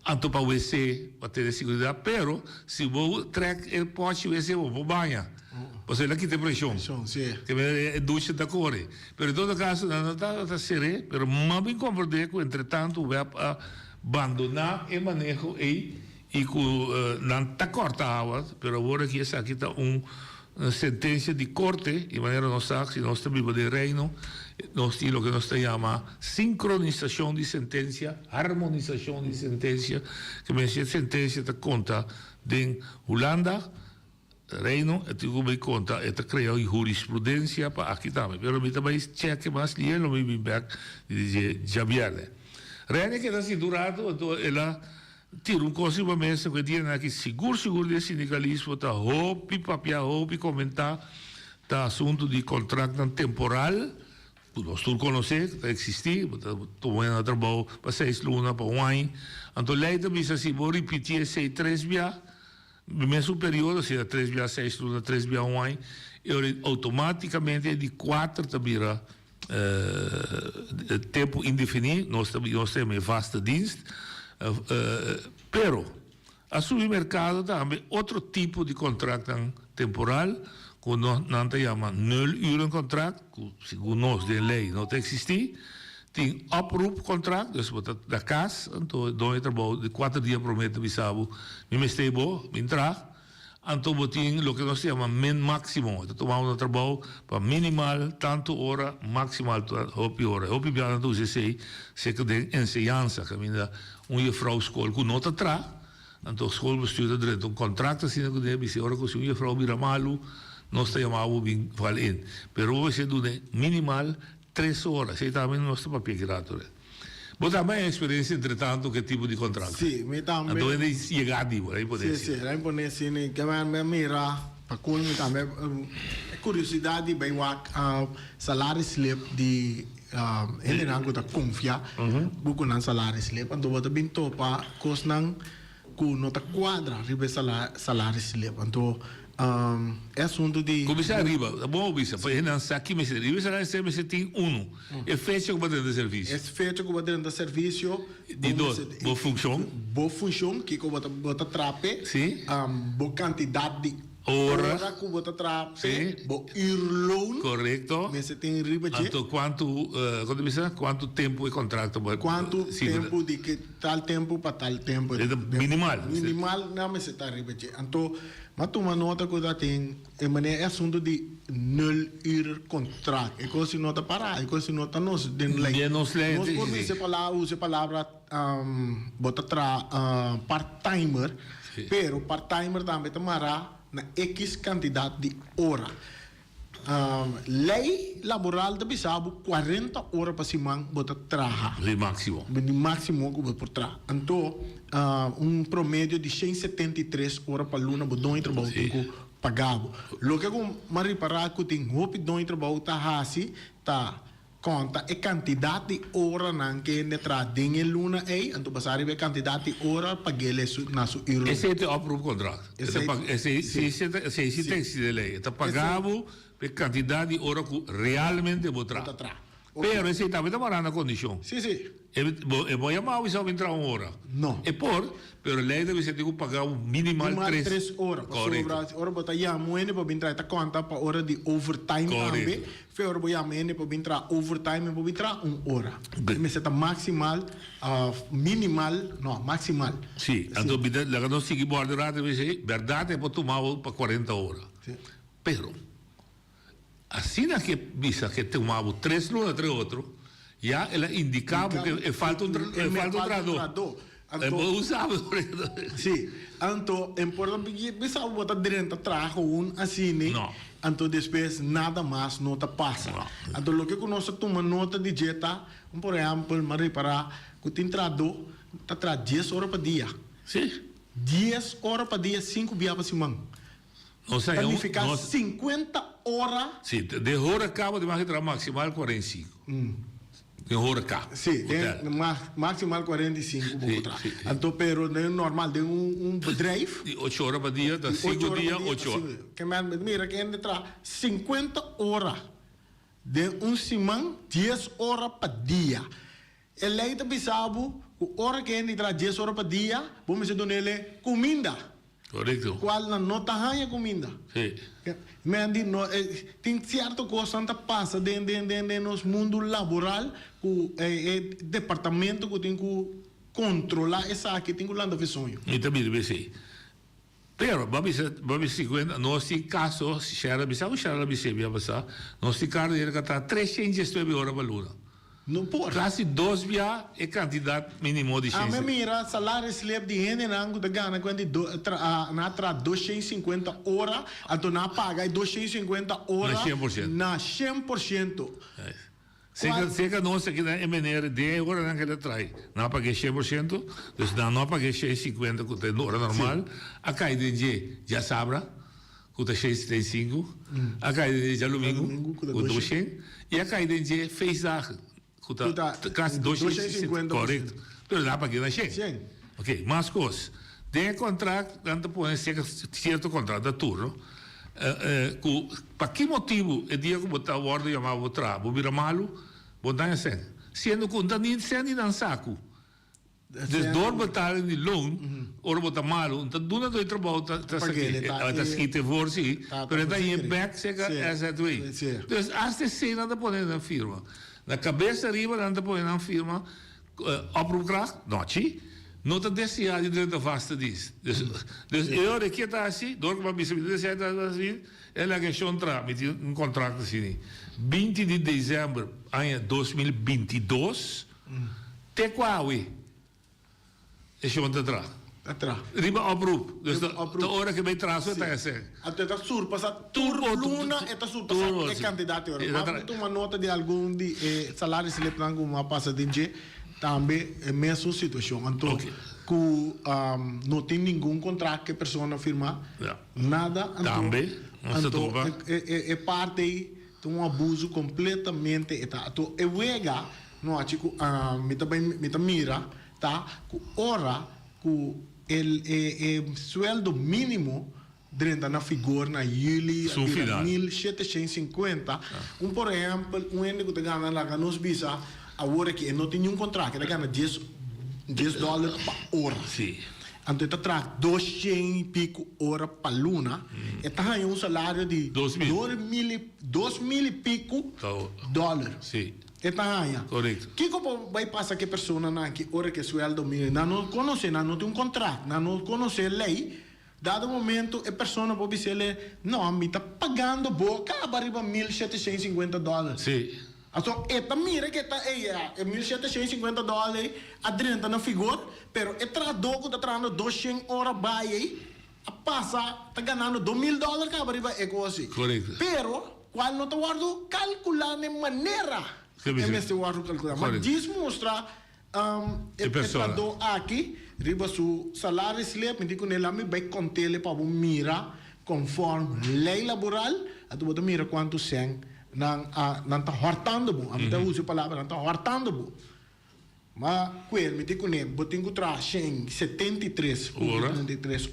Anto para o WC, para ter segurança, pero se vou track ele pode o WC, vou banhar. Você aqui tem pressão. Que é ducha da Mas em todo caso, não está a ser, pero não me compreender que, entretanto, o web abandonar o manejo e não está cortado, mas agora aqui está uma sentença de corte, de maneira nós sabemos, se nós estamos de reino, nós temos o que nós chamamos sincronização de sentença, harmonização de sentença, que essa sentença está conta de Holanda, reino, e também conta, e cria jurisprudência para aqui também. Mas também cheque mais liel, não me back de Javier. Reino que está durado, então ela tira coisa para mesa que dia aqui seguro de sindicalismo, tá roupi papia roupi comentar tá assunto de contrato temporal, nós todos conhecemos, está existir, tomando trabalho para 6 lunas para um ano, então lei também se vou repetir esse 3 dias, mesmo período, se é 3 dias 6 lunas, 3 dias um ano, e automaticamente de 4 também tempo indefinido, nós temos vasta dienst. Pero assumir mercado também outro tipo de contrato temporal, que nós chamamos 0 uur contrato, que segundo nós de lei não existe, tem oproep contrato, dus da casa, então doe trabalho de 4 dias promete bisabo, me mestei bo, me entrar, então tem o que nós chamamos min máximo, então tomamos um trabalho para minimal tanto hora, maximal hopi hora, hopi biara então se que de enseñanza, que ainda juffrouw school que não está então school bestuurder direito contrato assim que deve ser hora que se juffrouw vira malo nós chamamos bem valendo pero você do minimal 3 horas aí também nós está papel girato mas também a experiência entretanto que tipo de contrato sim me também então é chegado aí pode ser sim aí pode ser né que me mira para com me também curiosidade bem o salário slip de ele não gosta confiar buku nan salário slip então bota bem topa cos nan ku nota quadra ribe salário slip então é assunto de começar arriba bom bisa para não aqui mas ribe salário slip você tem é fecha com badendo de serviço é fecha com badendo de serviço de boa função que com bota trape sim boa quantidade de hora que bota trape bo irloan correto mas você tem riba de então quanto tempo é contrato quanto tempo de que tal tempo para tal tempo minimal não mas você está riba de então mas tu nota que já tem é assunto de 0 uur contrato é coisa se nota parar é coisa se nota nós den lei nós por mim use palavra bota part-timer pero part-timer também tamara na X quantidade de hora. Lei laboral da Bissau 40 horas para semana bota trabalhar. O máximo. O máximo que bota por trabalhar. Então, promédio de 173 horas para luna bota trabalho que pagado. Lo que com mari para que tem hope do trabalho tá hasi tá conta a quantidade de horas que entra dentro da luna então passar a quantidade de horas para ele na sua irmã. Esse é o oproep contrato. Esse texto de lei. Está pagado a quantidade de horas que realmente vou trabalhar. Pero esse também está morando na condição. Sim, sim. Eu vou chamar o pessoal entrar 1 hora. Não. Pero a lei deve ser que pagar o minimal 3 horas. Correto. Ora bota moene para entrar tá conta para hora de overtime também. Fora boa moene para entrar overtime para entrar 1 hora. Mas está maximal, minimal, não, maximal. Sim. Então lá não sigue borderado deve ser verdade é para tomar para 40 horas. Pero assim que visa que tomava 3 lunas 3 outro, já ela indicava que falta tradutor. Usava. Sim. Então, é importante que você bota dentro do trabalho assim, né? Então, depois nada mais não te passa. Então, o que nós tomamos nota de dieta, por exemplo, Maria para que tem tradutor, está 10 horas por dia. Sim. 10 horas por dia, 5 dias por semana. Significa 50 horas. Sim, de hora acaba de mais maximal 45. De hora acaba. Sim, maximal 45. Então, pero é normal, de bedrijf. 8 horas por dia, 5 dias, 8 horas. Mira, que entra 50 horas de semana, 10 horas por dia. Ele está pensando, a hora que entra 10 horas por dia, vamos dizer nele comida. Correto. Qual não está ganhando comida. Sim. Mas tem certa coisa que passa dentro do mundo laboral, o departamento que tem que controlar essa que tem que lá no sonho. E também deve ser. Pero, babi segundo, nós temos casos, Xera Bissau, Xera Bissau, nós temos casos que está 300 horas para luna. Não pode. Classe 2 via é candidato mínimo de A chance. mira, salário slip de gente nango da gana quando na tra 250 horas, a tu na paga 250 horas na 100%. Seca nós aqui na MNR 10 horas não quer trai. Não paguei 100%, então não paguei 650 que é hora normal. A caída de já sabra, que é 675. A caída de já domingo, que é 200. E a caída de fez quase 250, correto. Então dá para ganhar 100. Ok, mas coisas. Tem contrato, tanto pode ser certo contrato da turno. Para que motivo é dia que botar a ordem chamava o trabalho, vira malo, botar assim. Sendo que não nem sendo não saco. Desde dor botar de long, ora botar malo, então duna do trabalho tá escrito por si, mas daí é back chega essa way. Então até sei nada poder na firma. Na cabeça arriba nada poder na firma, oprograaf, noite. Não está desciado de dentro vasta disso. Eu aqui está assim, dor que vai me descer assim, ela é que tramite um contrato assim. 20 de dezembro de 2022, até qual é? É chão atrás. Atrás. Riba oproep. Dus de hora que vai traço está assim. Até está surpassa turno luna, está surpassa é candidato. Mas tu uma nota de algum de salário se lhe plango uma passa de dia. Também é a mesma situação. Então, não tem nenhum contrato que a pessoa firma. Nada. Também. Então, é parte de um abuso completamente. Então, é wega, não acho que me mira, tá? Que hora que o sueldo mínimo dentro na figura na Yuli, 1.750. Por exemplo, ende que ganha lá nos visa. Agora que não tem nenhum contrato, ele ganha $10 por hora. Sim. Então, ele traz 200 e pico horas por luna. E tem um salário de 2.000 e pico dólares. Sim. E tem. Correto. O que vai passar que a pessoa não que hora que sueldo mínimo não conhece, não tem um contrato, não conhece a lei. Dado momento, a pessoa pode dizer, não, me está pagando boca, arriba $1.750. Sim. Então, esta mira que está aí, é $1.750 adrenta na figura, pero é tradoco está trazendo 200 horas aí, a passa, está ganhando $2.000 que arriba é coisa assim. Correto. Pero, qual não está guardando calcular de maneira, é mesmo guardo calcular, mas diz mostra, é tradoco aqui, riba su salário slip, me digo nela, me vai contar para mira, conforme lei laboral, a tu bota mira quanto sem, não está hortando bom, a gente usa a palavra, não está hortando bom. Mas, quando me digo nem, botem que traz 73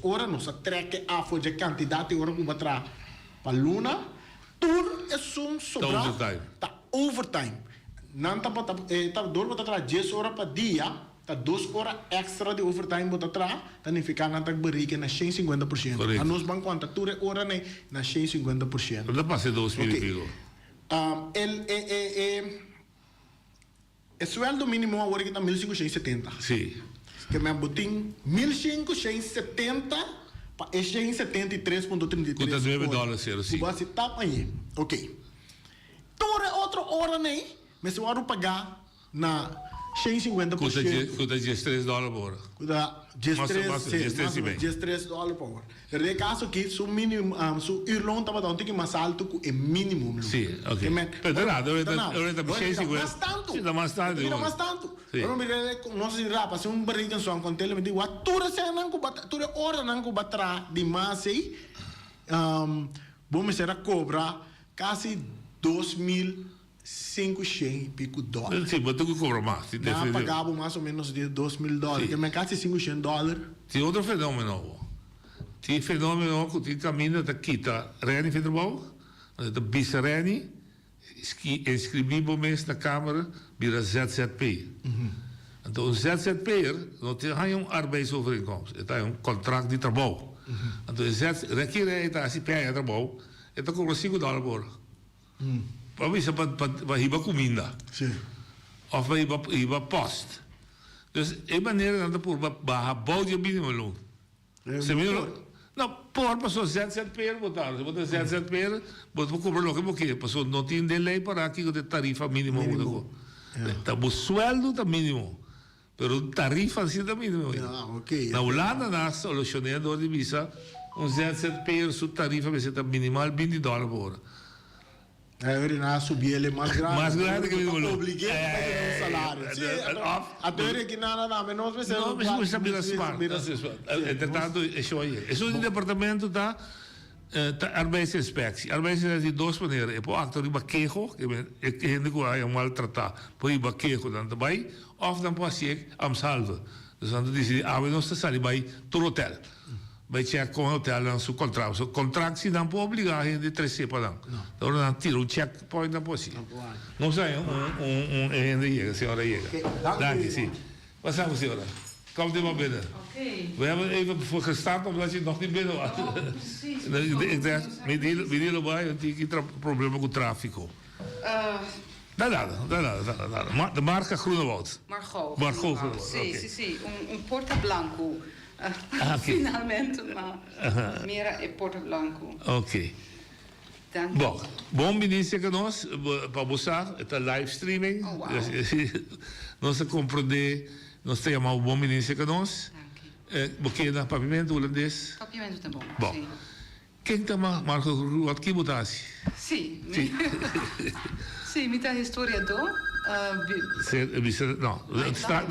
horas, não se treque a folha de quantidade de horas que vai trazer para a luna, tudo é sobrar, está overtime. Não está dor para trazer 10 horas para dia, está 2 horas extra de overtime para trazer, está nem ficar na barriga na 150%. A nós vamos contar tudo é hora na 150%. Não passa 2.000 e pico. O sueldo mínimo agora que está 1.570. Sim. Que me botem 1.570 para 673,33. Custa $9, sim. Você está aí. Ok. Toda outra hora, né? Mas eu vou pagar na 150%. Custa $13 por hora. Custa $13 por hora. No caso que o mínimo, o Irlão estava dando que mais alto que o mínimo. Sim, ok. Pero nada, eu estou mais tanto. Sim, mais tanto. Não mais tanto. Eu me lembro, não sei lá, passei barriga só com ele, me digo, toda hora não batra demais aí, vamos ser a cobrar quase 2.500 e pico dólares. Sim, mas tu cobra mais. Não, pagava mais ou menos de $2.000, que é quase $500. Tem outro fenômeno. Tem fenômeno que tem caminho daqui, tá? Reni Federal, da Bisa Reni, inscrevi-me mês na Câmara, vira ZZP. Então, o ZZP'er não tem arbeidsovereenkomst, ele tem contrato de trabalho. Então, aqui ele está assim, pé de trabalho, ele está com $5 por hora. Para mim, para ir para comida. Ou para ir para poste. Dus in maniera dan por bouw je minimumloon. Se minimum, não, por passou ZZP'er botar, se botar ZZP'er, botar cobrar logo porque passou não tem de lei para aqui de tarifa mínima o tá o sueldo tá mínimo, pero tarifa assim tá mínimo. Na Holanda nós solucionando a divisa ZZP'er sua tarifa vai ser minimal $20 por hora. Deveria subir ele mais grande. Mais grande que o obriguei a pagar um salário. Sim, a teoria que nada menos vai ser. Não, mas você sabe das partes. Entretanto, isso aí. Isso no departamento da arbeidsinspectie. Arbeidsinspectie de duas maneiras. É por acto de baquejo, que é gente que vai maltratar, por ir baquejo dan daarbij, of dan pas je am salve. Dus dan diz hij, we não se sabe bij tot hotel. Vai check com o hotel dan su contrato. Su contrato se não pode obrigar a gente a trazer para lá. Então não tira o checkpoint não pode. Não sei, gente chega, a senhora chega. Dank, sim. Wat zeggen we, senhora? Komt u maar binnen. We hebben even voor gestaan omdat je nog niet binnen was. Ik dacht, me dilo bij, want ik heb problemen met tráfico. Nada. De marca Groenewoud. Margot Groenewoud. Sì, un Porta Blanco. Finalmente, ma mira è Porta Blanco. Ok. Bom ministro que nós, para usar, é live streaming. Nós compreender, nós temos um bom ministro que nós. Porque na pavimento holandês. Pavimento tá bom. Bom. Quem está Marco Groenewoud que botasse? Sì. Sì, mi dà historiador. No,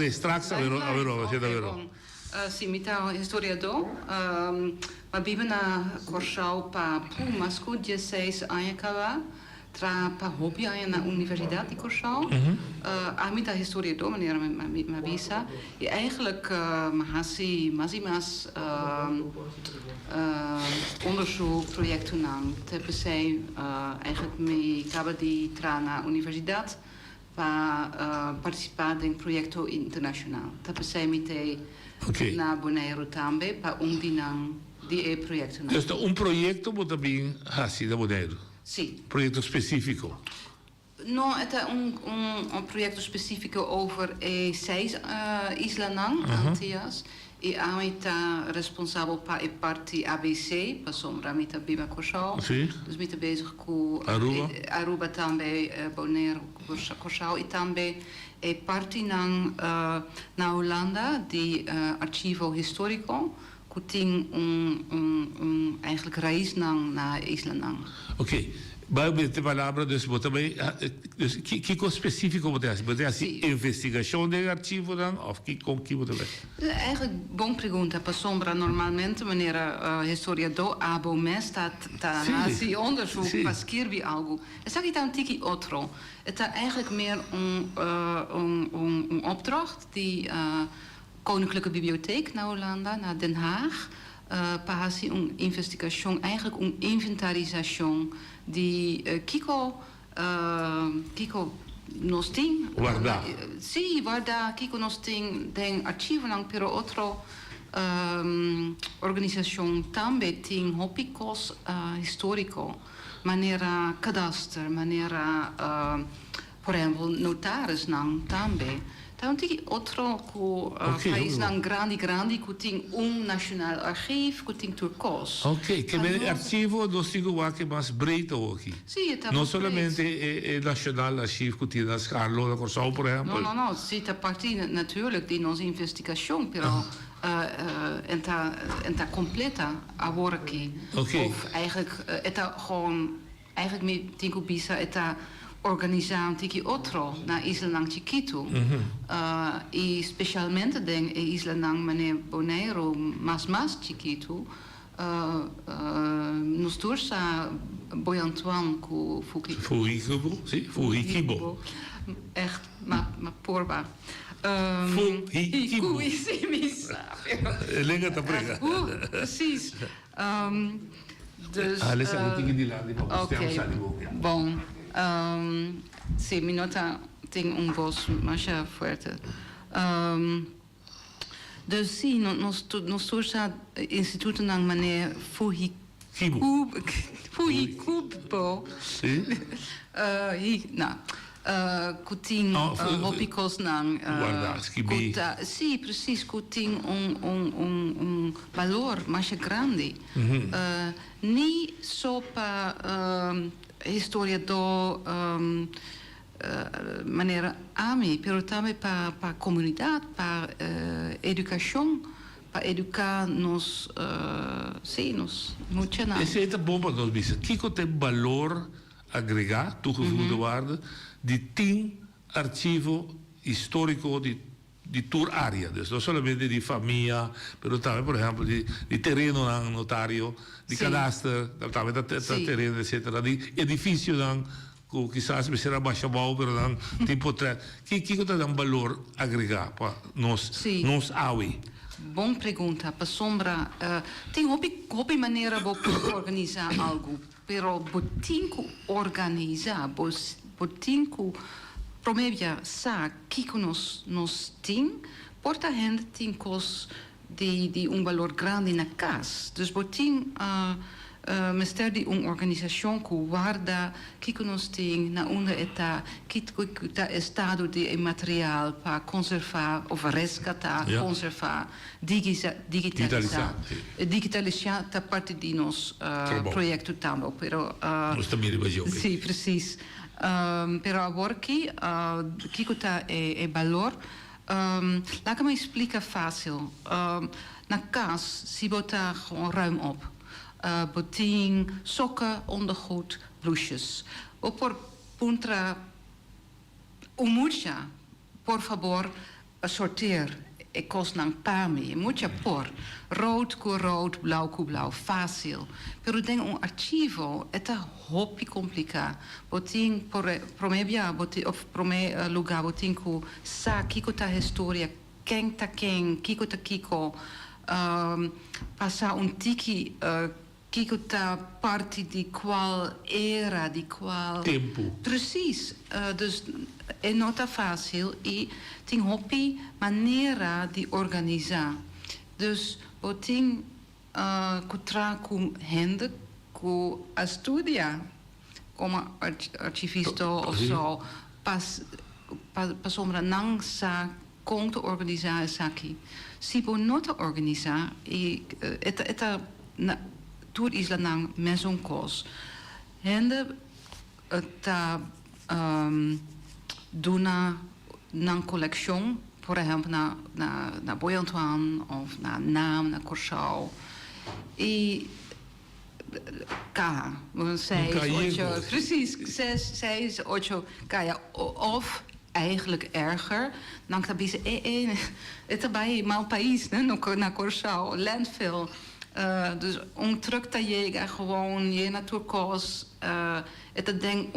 straks avero. Sì, mi dà historiador. Ma vive na Corchal pa Masco 16 anos kava. Tra pa hobby na Universiteit di Corchal. Mi dà historiador, meneer Mavisa. E eigenlijk Mazimas onderzoekprojecten lang. Te per se eigenlijk mee kaba di tra na Universiteit pa participare in progetto internazionale. Te per se mi te na Bonaire tambe pa dinang di progetto. Dus un progetto moet também hasi da Bonaire. Sì. Progetto specifico. No, het is een project specifiek over 6 islanang, Antillas. E amita responsabel pa e parti ABC, pa sombra mita Biba Corchal. Sì. Dus mita bezig com Aruba também, Bonaire Corchal e também e parti na Holanda di archivo historico, que tem eigenlijk raiz na islanang. Ok. Vai ter palavra dus também que específico você acha? Você acha investigação de arquivo dan of que com que você vê? Eigenlijk bom pergunta para sombra normalmente maneira historiador abo mesta tá nasi onderzoek para escrever algo. Is dat een tiki outro? Het is eigenlijk meer een opdracht die Koninklijke Bibliotheek naar Hollanda, naar Den Haag, para een investigação, eigenlijk een inventarização di Kiko nos ting guarda Kiko nos ting den archivo lang pero otro organización tambe ting hopicos historico manera cadastre manera por ejemplo notaris nang tambe. Então tem outro que país não grande que tem nacional arquivo que tem turcos. Ok, que o arquivo do sigo que mais breito aqui. Sim, está não somente o nacional arquivo que tem nas Carlo da Corchal, por exemplo. Não, sim, a partir natuurlijk de nossa investigação, pero está completa agora aqui. Okay. Of eigenlijk está gewoon eigenlijk met Tinko Bisa está organizatie die outro na Isla Nang Chiquito e specialmente den Isla Nang meneer Bonaire mas Chiquito nos torsa Boy Antoine ku Fuhikibo echt ma porba Fuhikibo Lenga ta prega precies dus bom. Sì, mi nota tem voz mais forte. Dus sim, nos surge instituto na maneira Fuhikibo. Kuting hopicos nang sì, precies, kuting un valor más grande. Ni sopa historiador manera ami, pero também para comunidade, para educação, para educar nos, nos muito na. Esse é bom para nós, bisa. Kiko tem valor agregado, toegevoegde waarde, de 10 archivo histórico de tour área. Dus não somente de família, mas também, por exemplo, de terreno ng notário, de cadastro, também da terreno, etc. De edifício ng quizás me será baixa bau, pero não tem portrait. Que tem um valor agregado para nós aui? Boa pergunta. Para sombra, tem hobby maneira de organizar algo, pero botinco organizar, botinco promédia sa que nos tem, porta gente tem cos de valor grande na casa. Dus botin mister de organização que guarda que nós tem na onde está que estado de material para conservar ou resgatar, conservar, digitalizar a parte de nosso projeto também. Pero nós também sim, preciso. Pero agora que está é valor, laat me explicar fácil. Na casa se botar ruim op. Botin, sokken, ondergoed, blouses. O por puntra mucha, por favor, sorteer. E kost nang pami, mucha por. Rood com rood, blauw com blauw, fácil. Pero tem archivo, é hopi complicado. Botin, promebia, botin, of prome lugar, botin com sa, kiko ta história, quem ta quem, kiko ta kiko, passar tiki, kiko ta parte de qual era, de qual tempo. Precies. Dus é nota fácil e tem hopi maneira de organizar. Dus botin contra com gente que estudia como archivista ou so, para sombra não sa com te organizar isso aqui. Se você não te organizar e tour isla nang mesong kos. Hende ta duna nang collection, por exemplo na Boy Antoine of na Naam, na Curaçao. E K, 6, 8, precies, 6, 8 kaya of eigenlijk erger. Dan kan je zeggen, het is bij mijn país, na Curaçao, landfill. Dus truck dat je gewoon je natuurkos het denk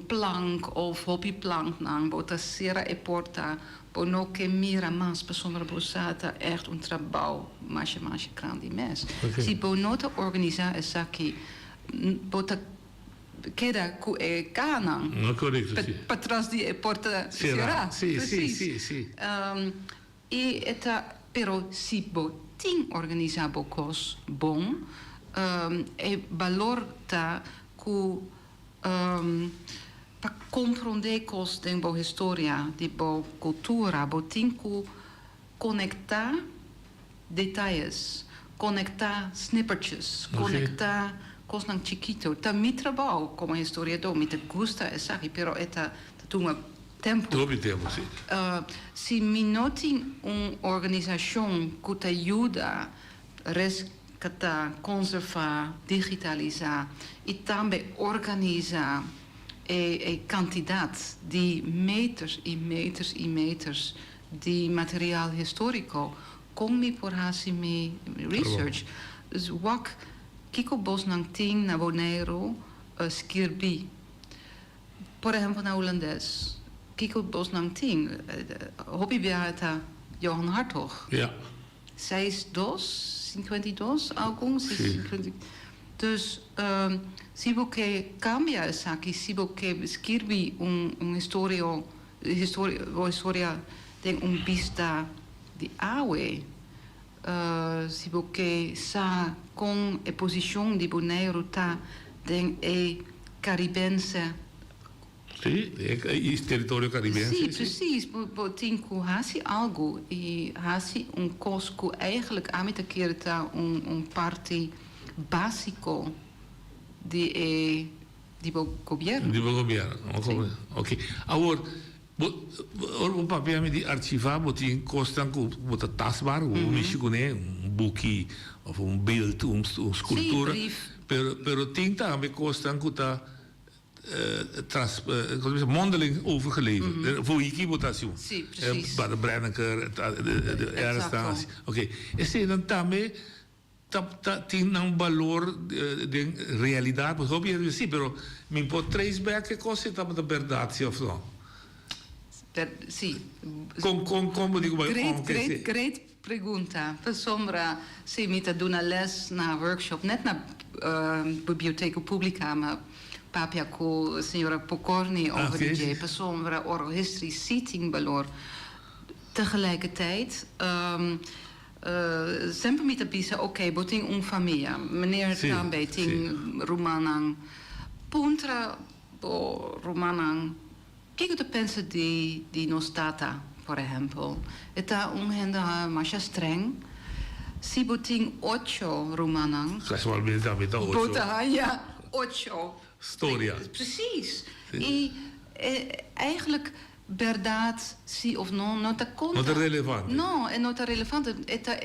plank of hobbyplank nang bota sera e porta no que mira mais persona bosata echt trabalho mais grande mes se bonota organizar essa aqui bota queda cu e canang para trás de porta sera sim e eta pero si botin organizar bocos bom e valor ta cu para compreender cos de boa história de boa cultura botin cu conectar detalhes conectar snippertjes conectar cos nang chiquito ta mi trabalho como historiador me te gusta essa aqui pero eta tuma tempo. Troppo tempo, sì. Se mi noti un'organizzazione che ti aiuta a rescattare, conservare, digitalizzare e anche organizzare e quantità di meters e meters e meters di materiale storico, come por mi research. Dus wat kiko bos nang ting na Bonaire skirbi. Por exemplo, na holandês. Kiko bos nang ting. Hobbybeata Johan Hartog. Ja. 52 alguns. Dus se você cambia essa aqui, se você escreve história tem vista de aue, se você sa com a posição de Bonaire tá tem caribense Sì, il territorio caribense. Sì, precies. Tinku hasi algo e hasi un cosco eigenlijk amita kirta un parti básico di governo. Di governo, ok. Allora, un papel di archivar, botin costan com tasbar, un boekje of een beeld, een sculptuur. Pero tinta hebben costan kuta mondeling overgeleverd. Voor je votatie. Sì, precies. Bij de Brenneker, de arrestatie. Oké. En ze dan daarmee dat een valor de realidad. Pues obvio sí, pero me pot trace back que cosa está de verdad, of no? Sì. Como digo, Great pregunta. Per sombra, se mi doen een les na workshop, net na biblioteca pública, maar papia con signora Pokorny over de per sombra oral history sitting valor. Tegelijkertijd sempre met de bisa, oké, boting un familia. Meneer Tambe, ting Romanang, puntra bo Romanang. Kijk de pensa di nostata, por ejemplo. Eta un henda masha streng. Si boting 8 Romanang. Casualmente abita 8. Botahaya 8. Storia. Precies. Sí. Eigenlijk verdad sí of no, no te conta. No te relevante. No, no te relevante. Esta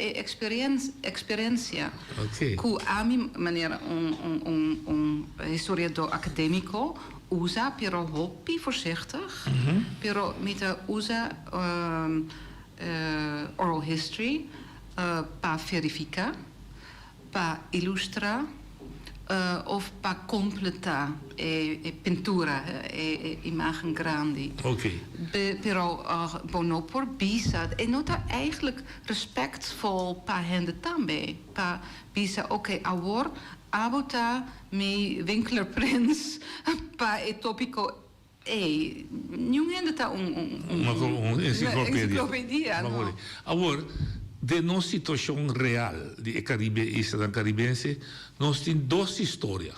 experiencia. Okay. Cu a mi maniera un historiador academico usa pero hobby voorzichtig. Pero met usa oral history pa verifica, pa illustra. Of pa completa pintura, imagen grandi. Oké. Pero bonopor bisa. En nota eigenlijk respectvol pa hende tambe. Pa bisa, oké, awor, abota me Winkler Prins, pa topico. Nu hende ta un enciclopedia. No. Awor, de nossa situação real de Caribe e caribense, nós temos duas histórias.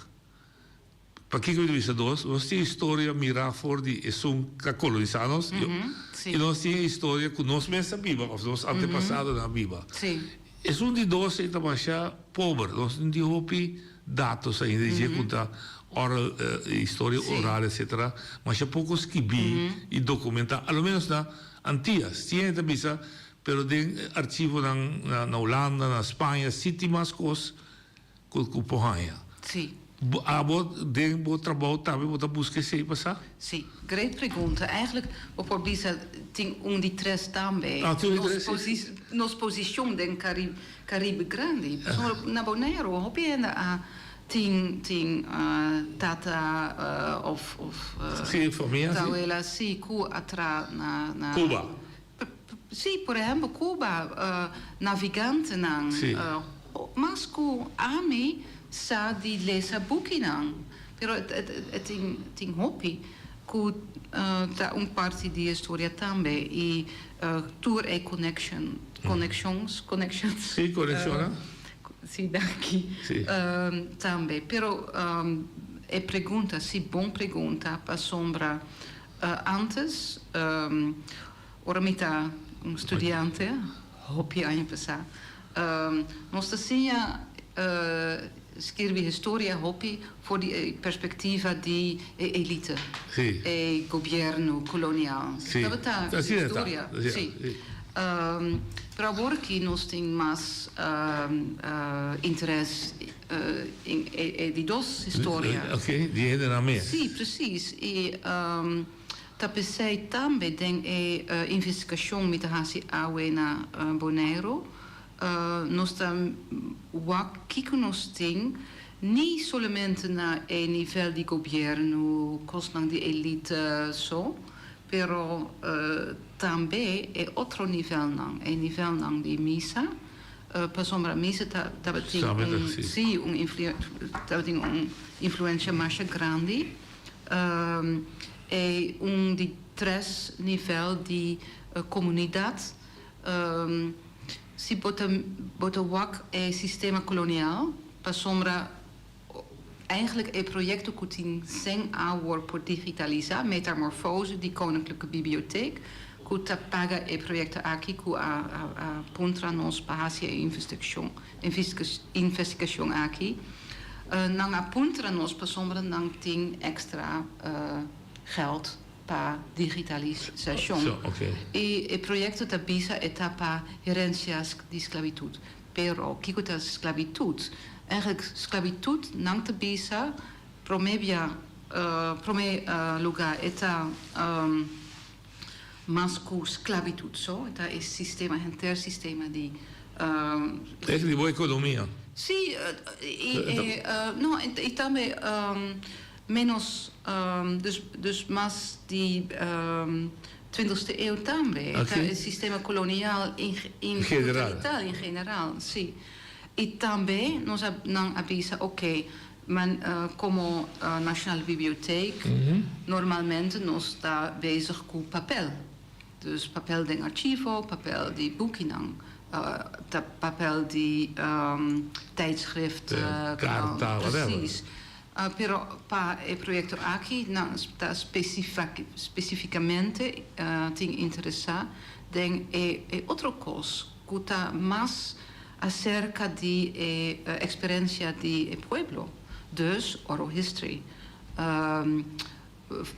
Para que eu digo duas? Nós temos a história mirar fora de são colonizados e nós temos a história que nós mesmos vivemos, os nossos antepassados na viva. É de dois é também pobre. Nós não temos dados ainda de contar oral, história oral, etc. Mas há poucos que e documentar, ao menos na antigas. Tinha também pero de archivo na Holanda, na Espanha, city mais coisas que porranha. Sim. Den trabalho também você busca se passar? Sim, great pergunta. Eigenlijk op Orbisa tem de tres também. Nos posição den Caribe grande. Na Bonaire, hoop je na ting tata of sim, família. Tauela sim, cu atra na Cuba. Sì, per esempio Cuba, navigante nang, mas ku ami sa di lesa buki nang, pero ting hobby ku ta un parti di storia tambe e tour e connections. Sì, connexiona. Sì, daqui. Sì. Tambe, però e pregunta, sì, buon pregunta, pa sombra antes, ora mita un studiante, hobby anni passà. Nostra sia scrivi storia hobby voor die perspectiva di elite. Sì. E governo coloniale. Sì. Dat è storia. Sì. Però ora che nos ting mas interesse di dos storia. Ok, die hele na meer. Sì, precies. E tapesei também den investigação met hasi awe na Bonaire. Nós tam kiko nos ting niet solamente na nível de governo, cosnang de elite so, pero também é outro nível nang, nível nang de misa. Per sombra misa tabeting un influência mais grande. E de tres nível de comunidade. Se bota wak sistema colonial, para sombra eigenlijk een project dat in zijn aanwoord voor digitaliseren, metamorfose, die Koninklijke Bibliotheek. Kuta paga e project aqui ku a puntra nos pahasia investigação aqui. Nang a puntra nos pasombra nang ting extra geld para digitalização. E projeto da bisa etapa herencias de esclavitud. Pero kiko da esclavitud. Eigenlijk esclavitud nang te bisa promebia lugar eta mascu sclavitud, so? Dat is sistema, een sistema die... Echt die economia? Sì, no, e também menos, dus mas die 20e eeuw também. Het is sistema colonial in general, sì. E também nós não avisa, ok, maar como Nationale Bibliotheek, normalmente nós está bezig com papel. Dus papel de archivo, papel de boekinang, papel de tijdschrift, carta, precies. Pero para el proyecto aquí, está especificamente te interesa de otra cosa, que está más acerca de experiencia del pueblo. Dus oral history.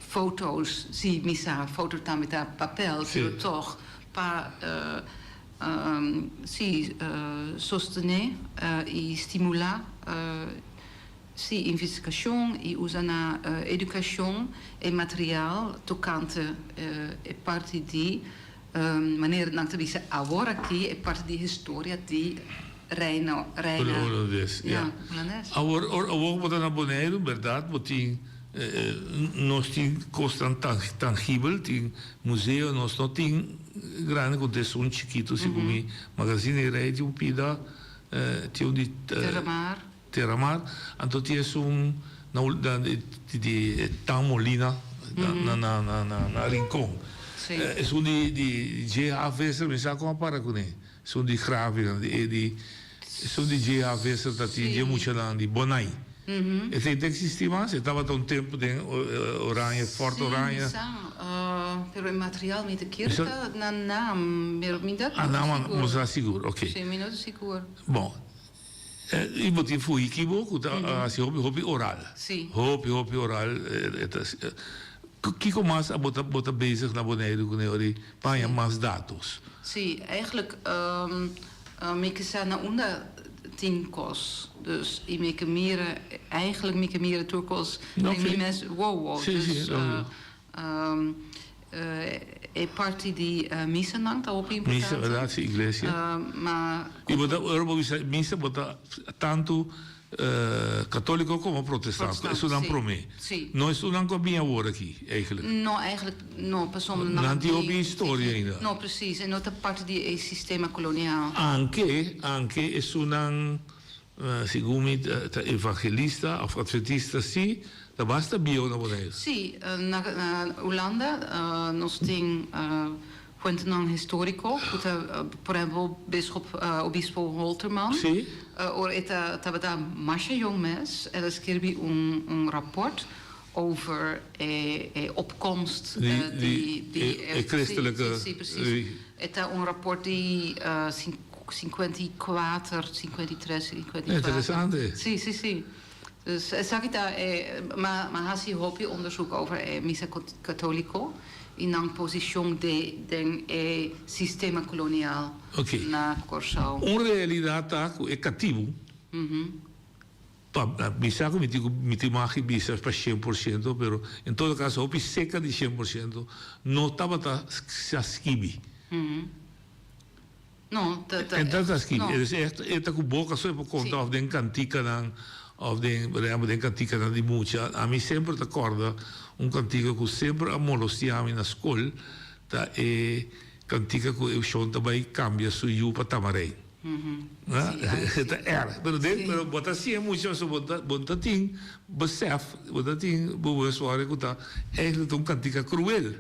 Foto's, zie misa, foto met papel, pero toch pa sostener e stimular investigação e usar na educação e material tocante é parte de maneira não te dizer agora aqui é parte de história de Reina. Ja. Agora botar na Bonaire, verdade, botin nós tem coisa tangível, tem museu, nós não tem grande contexto um chiquito, se como magazine rei de pida, tem de Terramar, então tem de Tamolina na Rincon. É de G.A. Visser, me sabe como para com ele. São de grave, são de G.A. Visser, dat die muito lá de Bonai. E tem sistema, você estava há tempo de oranje, forte oranje. Pero el material met de kirka, na naam, me dat. Naam, mas é seguro, ok. Sim, me dat seguro. Bom. E botin foi equivoco, assim, hobby oral. Sim. Hobby oral, Kiko mais a bota bezig naar beneden kunnen para mais dados. Sim, eigenlijk ik zei na onder 10 kos. Dus ik maak meer eigenlijk maak meer turkos. Ik mensen wow. Dus e parte di missa nang ta op importante. Missa, relatie iglesia. Maar e bota missa bota tanto católico como protestante. Isso não promete. Não é não combina agora aqui, eigenlijk. No, eigenlijk, no, persoonlijk. Não tem outra história ainda. No, precies. En outra parte do sistema colonial. Anche é não, segundo evangelista ou adventista, sim, da basta bio na Bonaire. Sim, na Holanda, nós temos Fuente non historico, por exemplo, obispo Holterman. Sim. Estava Masha Jongmes, ela escreveu rapport over opkomst de christelijke. Sim, precies. Het is rapport die 54, 53, 54. Interessante. Sim. Dus zag ik daar, maar hij heeft een onderzoek over Missa Católico in een positie de sistema colonial na Curaçao. Een realidad é cativo. Missa me imagem Missa para 100%, pero em todo caso, hopi seca de 100%, não estava saskibi. Não, então saskibi. É com boca só para contar of den cantica dan of den cantica dan di mucha. A mim sempre recorda cantica que sempre a molestiamo na escola, tá é cantica que eu chão também cambia sui para tamarei. Era, pero bota assim é muito só bota tem besef, bota tem bewustzijn que tá é cantica cruel.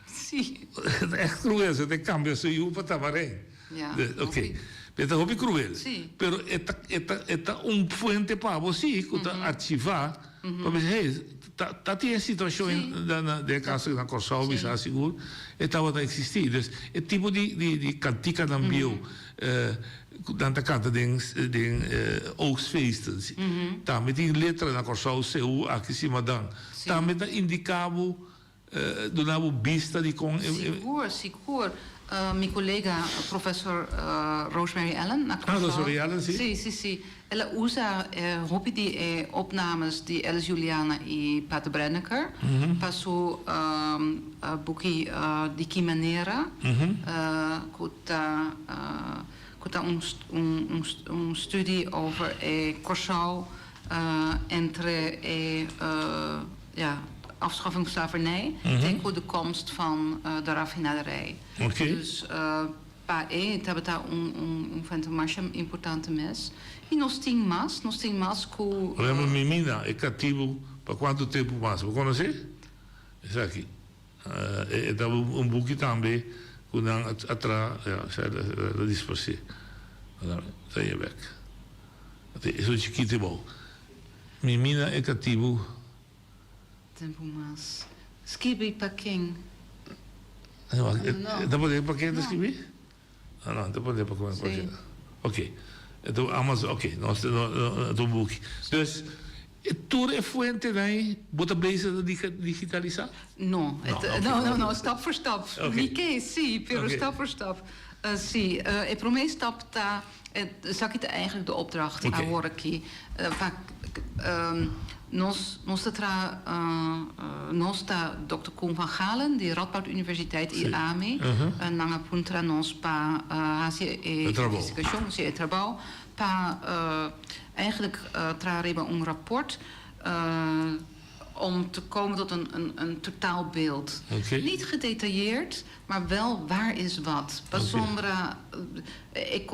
Sim. É cruel, você tem cambia sui para tamarei. Ja. Ok. Esta hobby cruel. Sí. Pero esta un fuente para vos sí, que está archivar. Para dizer, hey, tá tinha situação de caso na Corsal, bisa seguro, estava a existir. Dus het tipo de cantica dan bio, dan de kant den oogstfeesten. Daar met die letra na Corsal, seu, aqui cima dan. Daar met dat indicavo, donavo vista di con. Sicuro. Mijn collega, professor Rosemary Allen. Rosemary Allen, sì. Sì. Ella usa hobby di opnames di Alice Juliana e Pat Brenneker. Passo boekje di che maniera. Kuta un studie over Corsau entre afschaffing slavernij tegen de komst van de raffinaderij. Dus hebben daar een marcha importante mes. E nós tínhamos com... Lembra menina, é cativo para quanto tempo mais? Você conhece? Isso aqui. Estava um book também, com atrás, da dispersão. Está aí weg. Isso é chiquito bom. Menina é cativo. Tempo mais. Skibi para quem? Dá para quem escrever? Não, dá para quem. Ok. Então, Amazon, ok, nós do boek. Dus, tudo é fuente, né? Bota bezig digitalizar? No, stap voor stap. Mieke, sim, pero stap voor stap. Sim, pro mij stap daar, zag ik eigenlijk de opdracht aan Worki. Nos Dr. Koen van Galen, die Radboud Universiteit IAME, nanga puntra nos pa hasie investigação, se trabalho, pa eigenlijk trareba een rapport om te komen tot een totaalbeeld. Niet gedetailleerd, maar wel waar is wat. Pas sombra, ik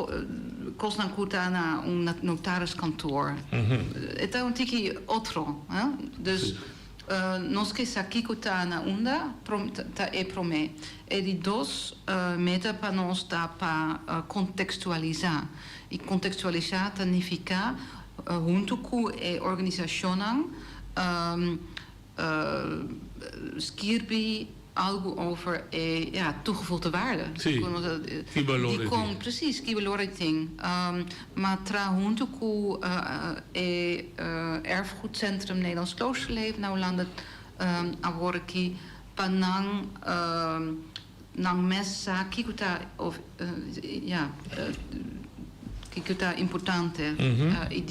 kost dan kutana een notariskantoor. Het is een tiki otro, dus nós que aqui kutana unda ta e prome e di dos meta para nós da para contextualizar. E contextualizar significa junto com a organização skirbi algo over toegevoegde waarde. Precies, kibaloriting. Maar junto com erfgoedcentrum Nederlands Kloosterleven, nou landet aworki panang nang messa kikuta of kikuta importante e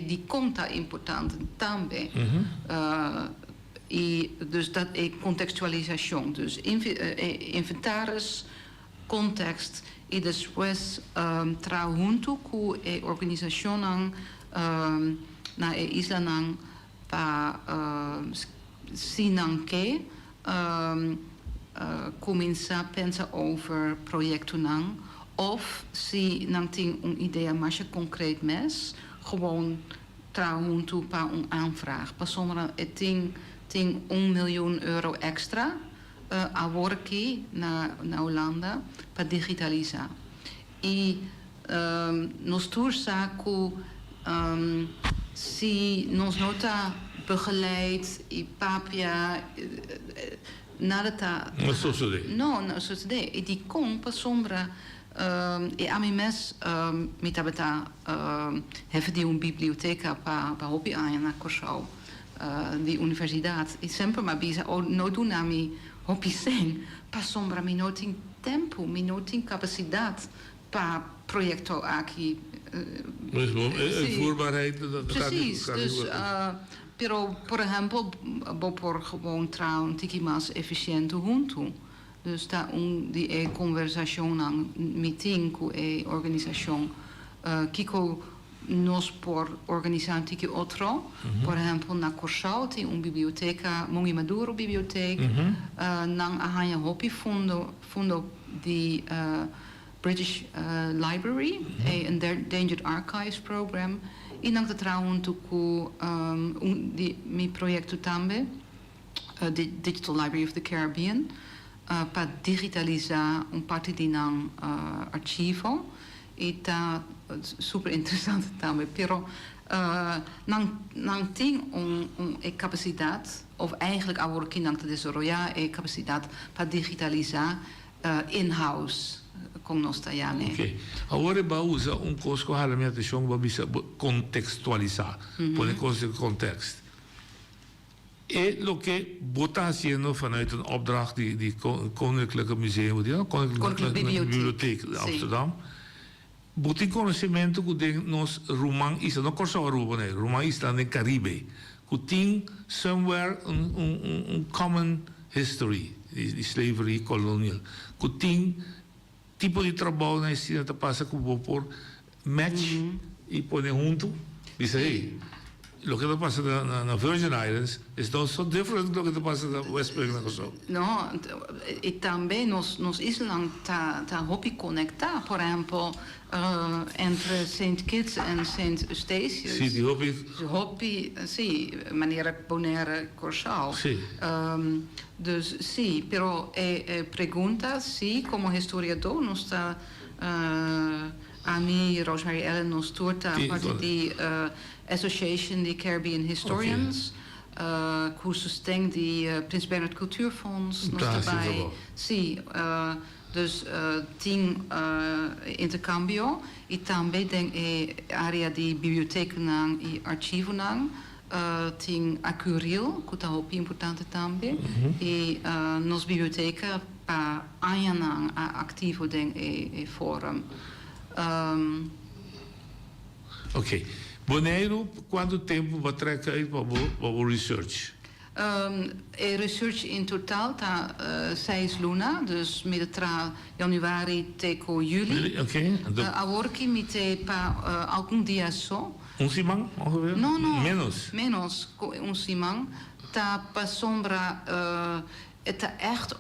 di conta importante também. E dus dat é contextualização, dus inventaris, context e depois junto com a organização na isla nang pa sinang que começar a pensar over projecto nang of si nang ting een idee maar concreet mes gewoon junto pa een aanvraag pas zonder het ting 1 miljoen euro extra a worki na Holanda para digitalizar. E nos toerzaken si nos nota begeleid e papia nada não sucede. Não sucede. E di com pa sombra e a mim mes mitabeta hebben die een biblioteca pa hobby aan na Corsau. Die universidade e sempre ma bisa no do nami hobby sem pa sombra mi noting tempo mi noting capacidade pa projecto aqui voerbaarheid precies dus pero por ejemplo por gewoon trouwen tiki mas efficiënte junto dus daar die conversação aan meeting com a organização kiko nós por organizar tiki outro, por exemplo na Corsau tem biblioteca Mongi Maduro biblioteca, nang ahanya hobby fundo di British Library, een Endangered Archives program, e nang te trouwen tuku di mi proyecto tambe, the Digital Library of the Caribbean, pa digitalizar parte di nang archivo. e tá super interessante também, pero não tem uma capacidade, ou eigenlijk a working não te desarrollar a capacidade para digitalizar in-house com nós italianos. Ok. Agora eu uso coisa que a minha atenção para contextualizar, pôr coisas em contexto. É o que você está fazendo vanuit een opdracht die Koninklijke Museum, die Koninklijke Bibliotheek de Amsterdam. Você tem conhecimento que nós Roman is não corso Aruba, né? Roman is lá no Caribe. Que tem somewhere common history, de slavery colonial. Que tem tipo de trabalho na esquina que passa que vou por match e pôr junto. Diz aí. O que passa na Virgin Islands is não so different do que passa na West Bank ou so. Não, e também nos Island tá hobby conectar, por exemplo, entre Saint Kitts e Saint Eustatius. Sim, de hobby, sim, maneira Bonaire Corsal. Sim. Dus sim, pero pergunta, sim, como historiador, nós está a mim, Rosemary Ellen, nos torta a parte de Association de Caribbean Historians, que sustém de Prins Bernhard Cultuurfonds, nós daarbij. Sim, dus tem intercambio e também tem a área de biblioteca e arquivo tem a Curil, que é muito importante também, e nos biblioteca para anos ativo tem fórum. Ok. Bonaire, quanto tempo vai trecar aí para o research? Research in totaal está 6 luna, dus met januari teco juli. Ok. A working met algum dia só. Simang ongeveer? No. Menos. Simang. Tá para sombra, het is echt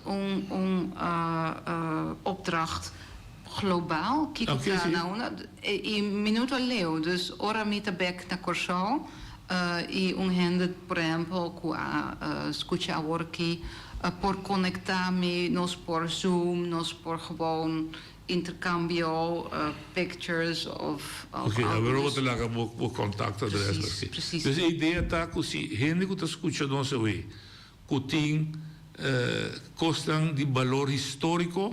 opdracht. Globaal, kijk in minuto leo, dus ora mita back na Corsal e hende, por exemplo, com a escuta worki por conectar-me nos por Zoom, nos por gewoon intercambio, pictures of ok, agora vou te lagar o contato adresso. Precies. Dus a ideia está que se gente que está escutando nossa way, que tem costam de valor histórico,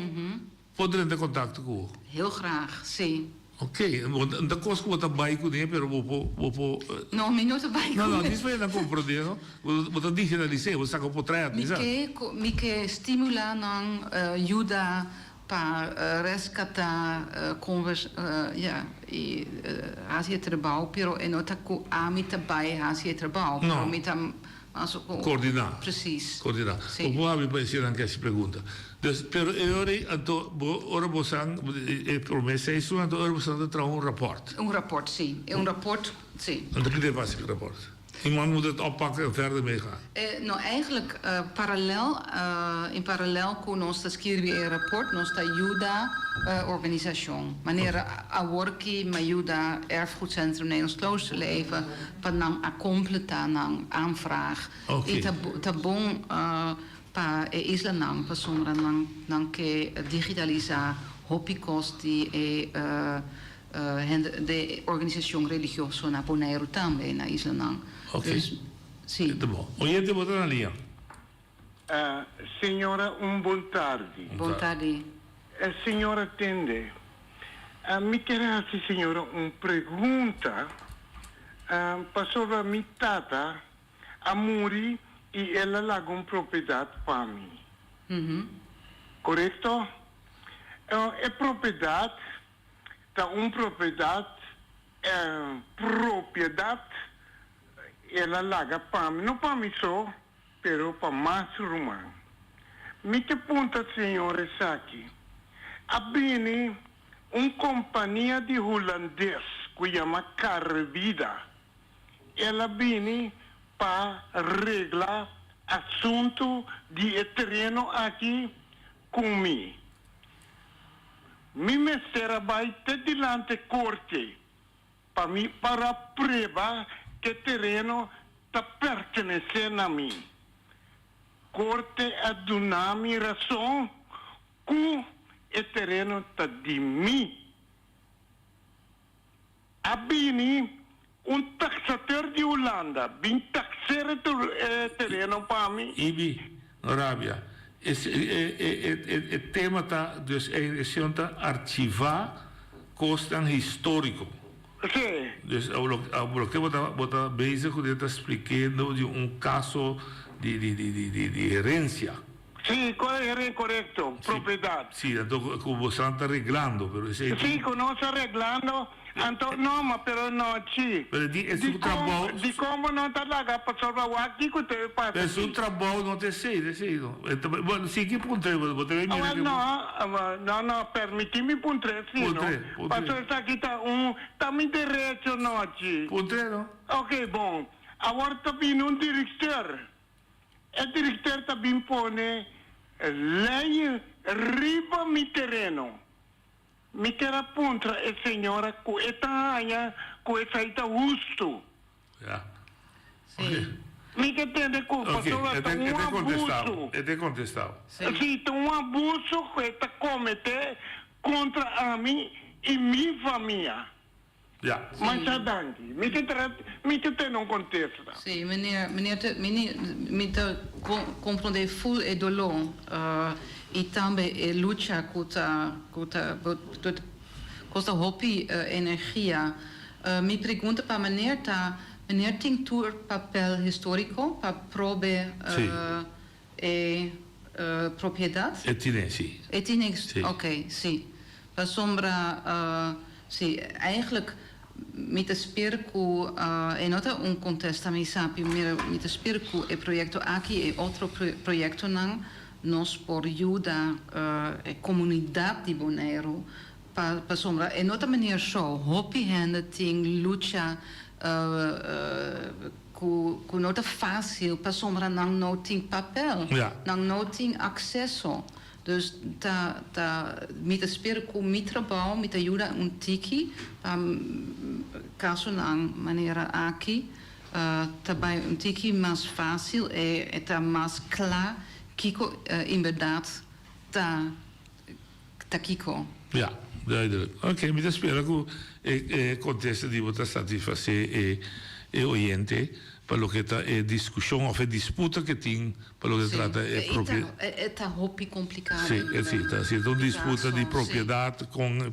podem ter contato com o. Heel graag, sim. Ok, da coisa que você vai com ele, pero vou não, minuto vai. Não, isso vai não compreender, não? Você digitalizar, você saca o portrait, me que estimula não ajuda para resgatar e hacia trabalho, pero é nota que a mim também hacia trabalho, não. Coordinar. Precies. Coordinar. Sim. Vou abrir para anche essa pergunta. Dus, pero ora você promessa isso, então ora você traz rapport. Rapport, sim. Rapport, sim. En dat is wat het rapport. Iemand moet het oppakken en verder meegaan. Eigenlijk in parallel con ons scrivi il rapport, nos ajuda organisatie. Wanneer a worki me ajuda erfgoedcentrum Nederlands Kloosterleven, para a completar een aanvraag. E tá bom para isla não, para sombra não que digitalizar hobbykost die de organização religiosa na Bonaire também na isla não. Ok. Sim. Muito bom. Oyente, bota na linha. Senhora, boa tarde. Boa tarde. Senhora, atende. Me quero fazer, senhora, uma pergunta. Passou a minha tata a morrer e ela largou uma propriedade para mim. Correto? É propriedade, tá propriedade, ela larga para mim, não para mim só, pero para mais romano. Me que ponta, senhora, aqui. Abine companhia de holandês que chama Carvida. Ela vem para reglar assunto de terreno aqui comigo. Me trabalho delante corte para provar que terreno está pertencendo a mim. Corte a dar-me razão que o terreno está de mim. Abini, un taxateur di Holanda, bin taxere terreno para mim. Ibi, Arábia. O tema está, dus está archivar costas histórico. Sim. Dus o que você bezig com está explicando de caso de herência. Sim, correto, propriedade. Sim, então como você está arreglando, pero sim, que nós arreglando. Então, não, mas não, sim. De como não está lá, para salvar aqui que te passa. Mas o trabalho não te sei. Bom, sim, que ponto você vai Não, permite-me pontre, sim, não. Passou essa aqui tá me direito, não, sim. Pontre, não? Ok, bom. Agora está vindo diretor. O diretor está vindo pone lei riba mi terreno. Mi terra punta e signora cu etaia cu etaita justo. Ja. Sim. Mi che tende cu pastora un abuso. É contestado. Sim, um abuso que está comete contra a mim e minha família. Ja. Mas adanti, mi che te non contesta. Sì, meneer mi te comprende full e dolor. E também luta contra a hobby energia. Me pergunta para meneer tem tur papel histórico para probe e propriedade? E tiene, ok, sim. Para sombra, sim, eigenlijk mi te spero che non contesta mi sapi, mi te spero che il progetto aqui e altro progetto non nos por ayuda a comunidad de Bonaire para sombra e nota manier show hopi hende ting lucha cu nota fácil para sombra não ting papel não ting accesso dus mi te spero cu mi trabalho mi te ajuda tiki caso não maneira aqui também tiki mais fácil e tá mais claro Kiko, inderdaad, ta Kiko. Ja, duidelijk. Oké, mi spero che il contesto di vota satisface e oyente per lo che è discussione o disputa che tin per lo che tratta è proprio è hobby complicato. Sì, è una disputa di proprietà con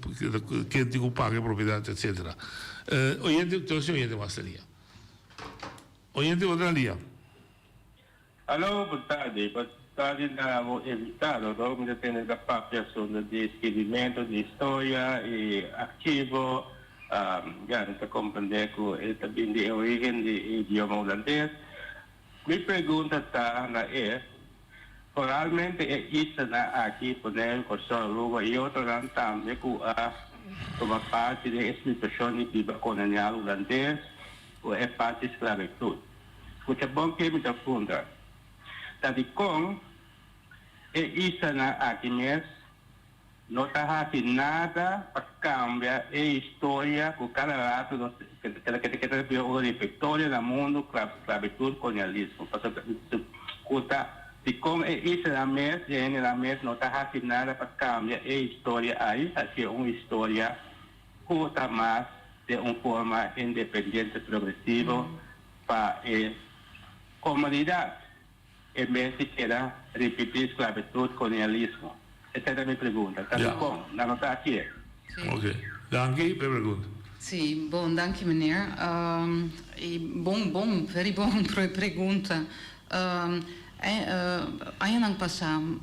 chi ti paga proprietà, eccetera. Oyente, entonces oyente Masteria. Oyente Otralia. Allora, boa tarde. Abbiamo evitato come da parte di scrivimento di storia e archivo, per comprendere che di origine di idioma olandese. Mi pregunta è, probabilmente è isana qui ponere questo luogo e io torno también come parte dell'esplosione di coloniale olandese o è parte di schiavitù. Perché buon che mi appunta. Tadi kong isa na Aquiles não está nada para cambiar a história com cada lado que tem o repertório no mundo esclavitud colonialismo de como isso na mesa não está nada para cambiar a história aí assim uma história curta mais de uma forma independente progressiva para a comunidade em vez de querer repetir esclavitud colonialismo. Esta è la mia pregunta. La nota aqui. Ok. Danke per pregunta. Sì, buon, danke meneer. Very buon pergunta. Anno passam,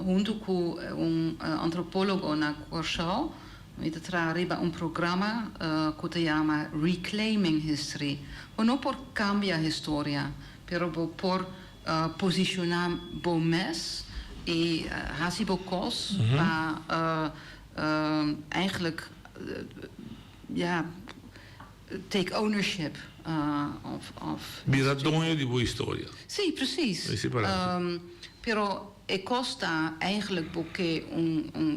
junto con antropologo na Warsaw, mi trarriba un programma che si chiama Reclaiming History. Non per cambiare storia, però per posizionare bomes e Hasibokos, eigenlijk take ownership of Biradonje di boa storia. Sì, precies. Però e costa eigenlijk perché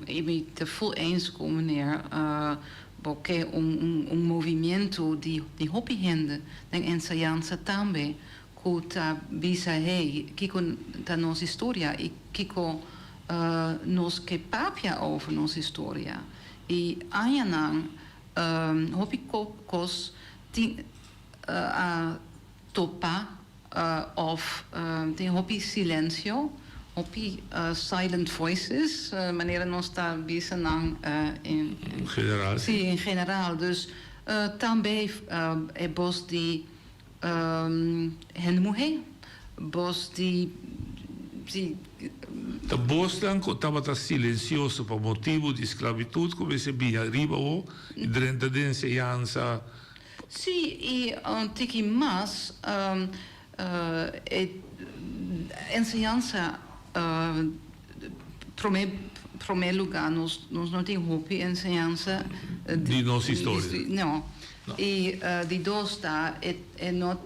ik ben het vol eens con meneer, perché un movimento di hobby hende, denk ensaianza tambe, che bisa hey, kiko ta nostra storia e kiko nos che papia over nostra storia. E anjanang hopi kos a topa of tem hopi silencio, hopi silent voices, maniera non sta bisa nang in general. Sì, in general. Dus também é bos di henmuhe, bos di da Boston estava silencioso por motivo de esclavitud, come se via arriba o durante a enseñanza. Sì, e un tiki mas enseñanza prome lugar nos não tem hopi enseñanza di nostra storia. No. E di dosta è not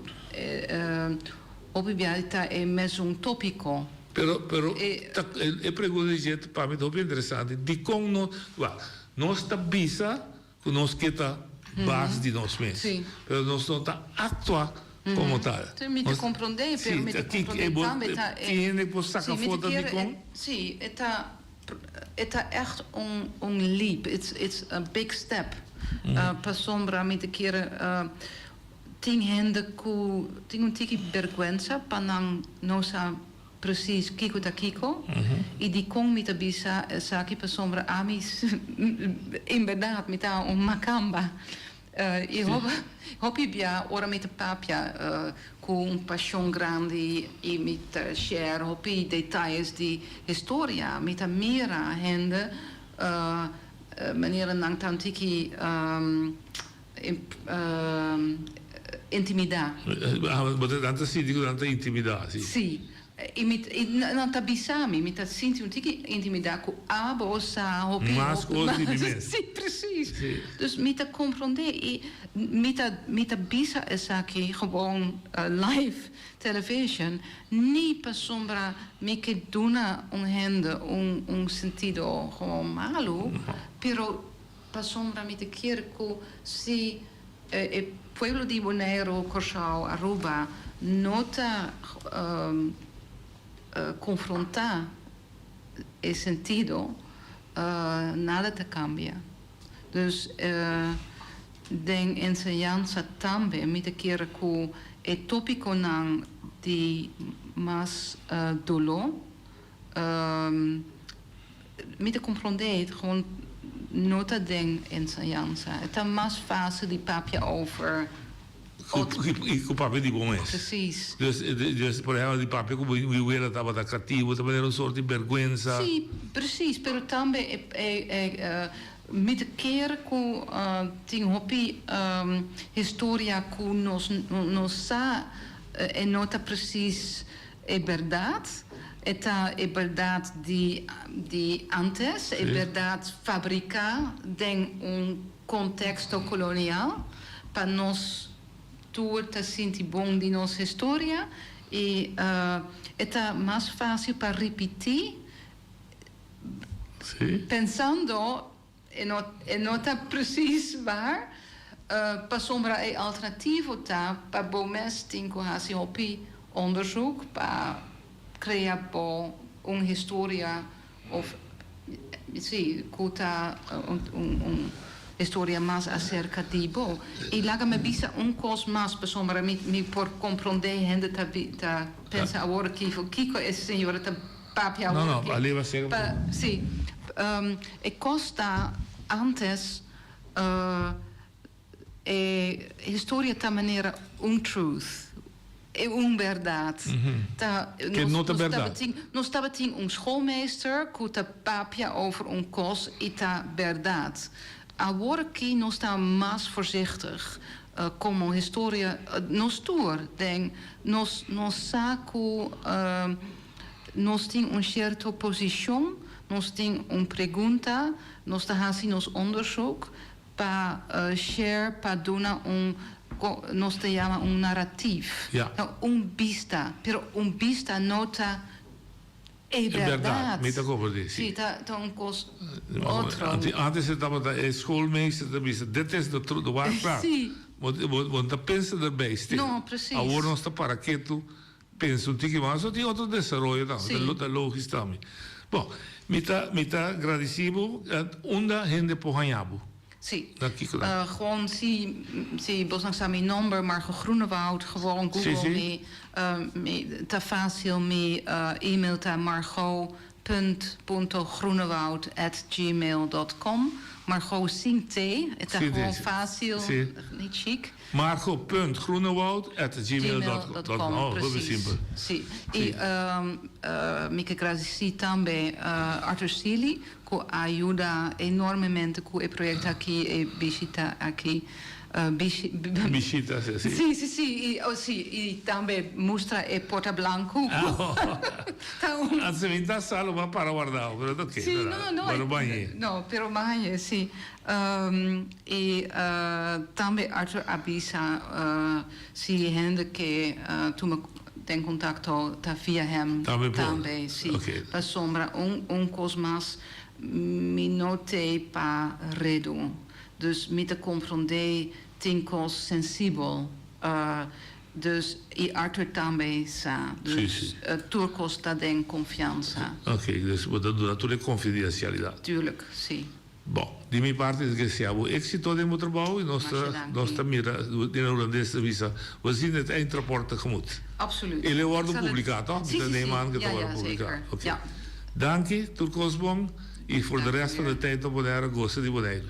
obivialità è messo un topico. Pero é pergunta gente para mim muito interessante. De como nós está bisa que nós que está base de nós mesmos. Pero nós não está atua como tal. Tu mi te compreende, per mi te compreende também. Tiene que sacar foto de com. Sì, è echt un leap. It's a big step. Per sombra mi te keren ting hende ku ting un tiki vergüenza panang nosa precies kiko da kiko e di con mi tabisa saki per sombra amis in verdad mi ta un macamba e hopi bia ora mi te papia con un passion grande e mi te share hopi detalhes di historia mi ta mira hende maniera nang tantiki intimidad. Potete tanto sì, dico tanta intimità, sì. Sì. Non ti bisami, mi ti senti un tiki intimidad con abo sa hopi. Mas cose di me. Sì, precies. Sì. Dus mi ti comprende e mi ti bisa è che gewoon live television ni per sombra mi che dona un hende un sentido gewoon malo, però per sombra mi ti chiede che si il pueblo di Bonaire, Curaçao, Aruba nota confrontar e sentido, nada te cambia. Dus den enseñanza também me te quiere que é tópico nan de mais dolor, me te compreender gewoon nota den enseñanza. Het is mais fácil de papia over. E o papel de bom é. Precies. Dus por exemplo, de papel como o era estava da cativo, também era uma sorte de vergüenza. Sim, precies, pero também met de keer que tem hopi historia que nos sa e nota precies é verdade. É verdade de antes, é verdade fabricar em contexto colonial para nós tudo te sentir bom de nossa história e é mais fácil para repetir pensando e não está preciso waar para sombra é alternativo tá para bom mês tem que fazer onderzoek para criar uma história of sim conta história mais acerca de bo e lá me bisa cos mais para sombra me por compreender gente tá pensa agora que Kiko é senhora tá papia não ali vai ser sim e costa antes história da maneira truth é verdade. Que não é verdade. Nós estava tinha schoolmeester que tá papia over kos e tá verdade. Agora que nós estamos mais voorzichtig como história nos tour, denk nós saco nós tem certa posição, nós tem pergunta, nós tá fazendo onderzoek para share, para dar nós te chama narrativo. Vista, pero vista nota é verdade. Me tá compreendendo. Sim, tá cos outro. Antes estava da schoolmeester, dit is de waar praat. Sim. Want dan pensa erbij stil. Não, precies. Agora nós está para que tu pensa um tique mais, ou tem outro desenvolvimento também, da lógica também. Bom, me tá agradecido, onda gente por ganhar. zie. Gewoon zie Bosnang Sami nummer, maar Groenewoud, gewoon Google mee. Te facil mee e-mail te margot.groenewoud@gmail.com. Margot Sint, het is gewoon facil, niet chic. Margot.groenewoud@gmail.com. Oh, heel simpel. Sì. E mi agradeci também Arthur Sili, que ajuda enormemente com o projeto aqui e visita aqui. Visita, sì. Sì. E também mostra e Porta Blanco. Anzi, in sala ma para guardare, però ok. Sì, no, però mai, sì. E também Arthur Abisa, si gente che tu me ten contatto via hem também, sì. Okay. Per sombra un cosmas mi note pa redo. Dus met de confronté tinkos sensibel. Dus e Arthur também sa. Dus turcos da den confianza. Ok, dus dat doet natuurlijk confidenzialità. Tuurlijk, sì. Bom, di mia parte deseavo éxito nel motorbouw in nostra mira in Olandese visa. We zien het eindrapport tegemoet. Absoluut. En die worden gepubliceerd, toch? Sì. Ja, zeker. Okay. Ja. Dank je, Turkosbong. En voor de rest van de tijd op Bonaire, gossen die Bonaire.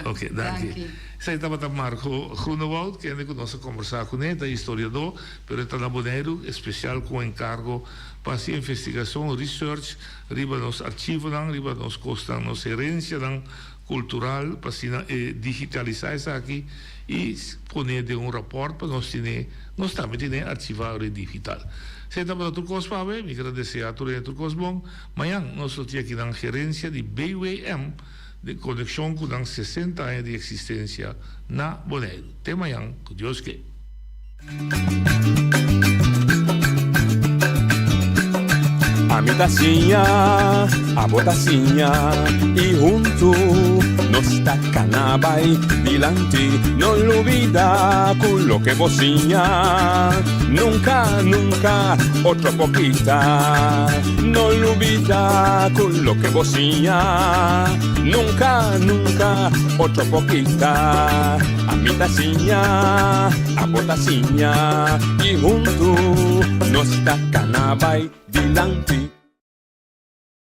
Oké, dank je. Sei stata Marco Groenewoud, que ainda conosco conversar com ele, historiador, pero está na Bonaire, especial com encargo para a investigação, research, riba nos arquivos, riba nos costas, nos herência cultural, para digitalizar isso aqui e poner de rapport para nós também ter arquivado digital. Sei stata Turcos Pabe, me agradecer a Turcos Bom, amanhã nós temos aqui na gerência de BWM, de conexão com 60 anos de existência na Bonaire. Até amanhã, com Deus que. A mi tacinha, a botacinha, e junto nos tacanabay dilante, no olvida con lo que vocinha, nunca, nunca, otro poquita, no olvida con lo que vocinha, nunca, nunca, otro poquita, a mi tacinha, a botacinha, y junto nos tacanabay dilante.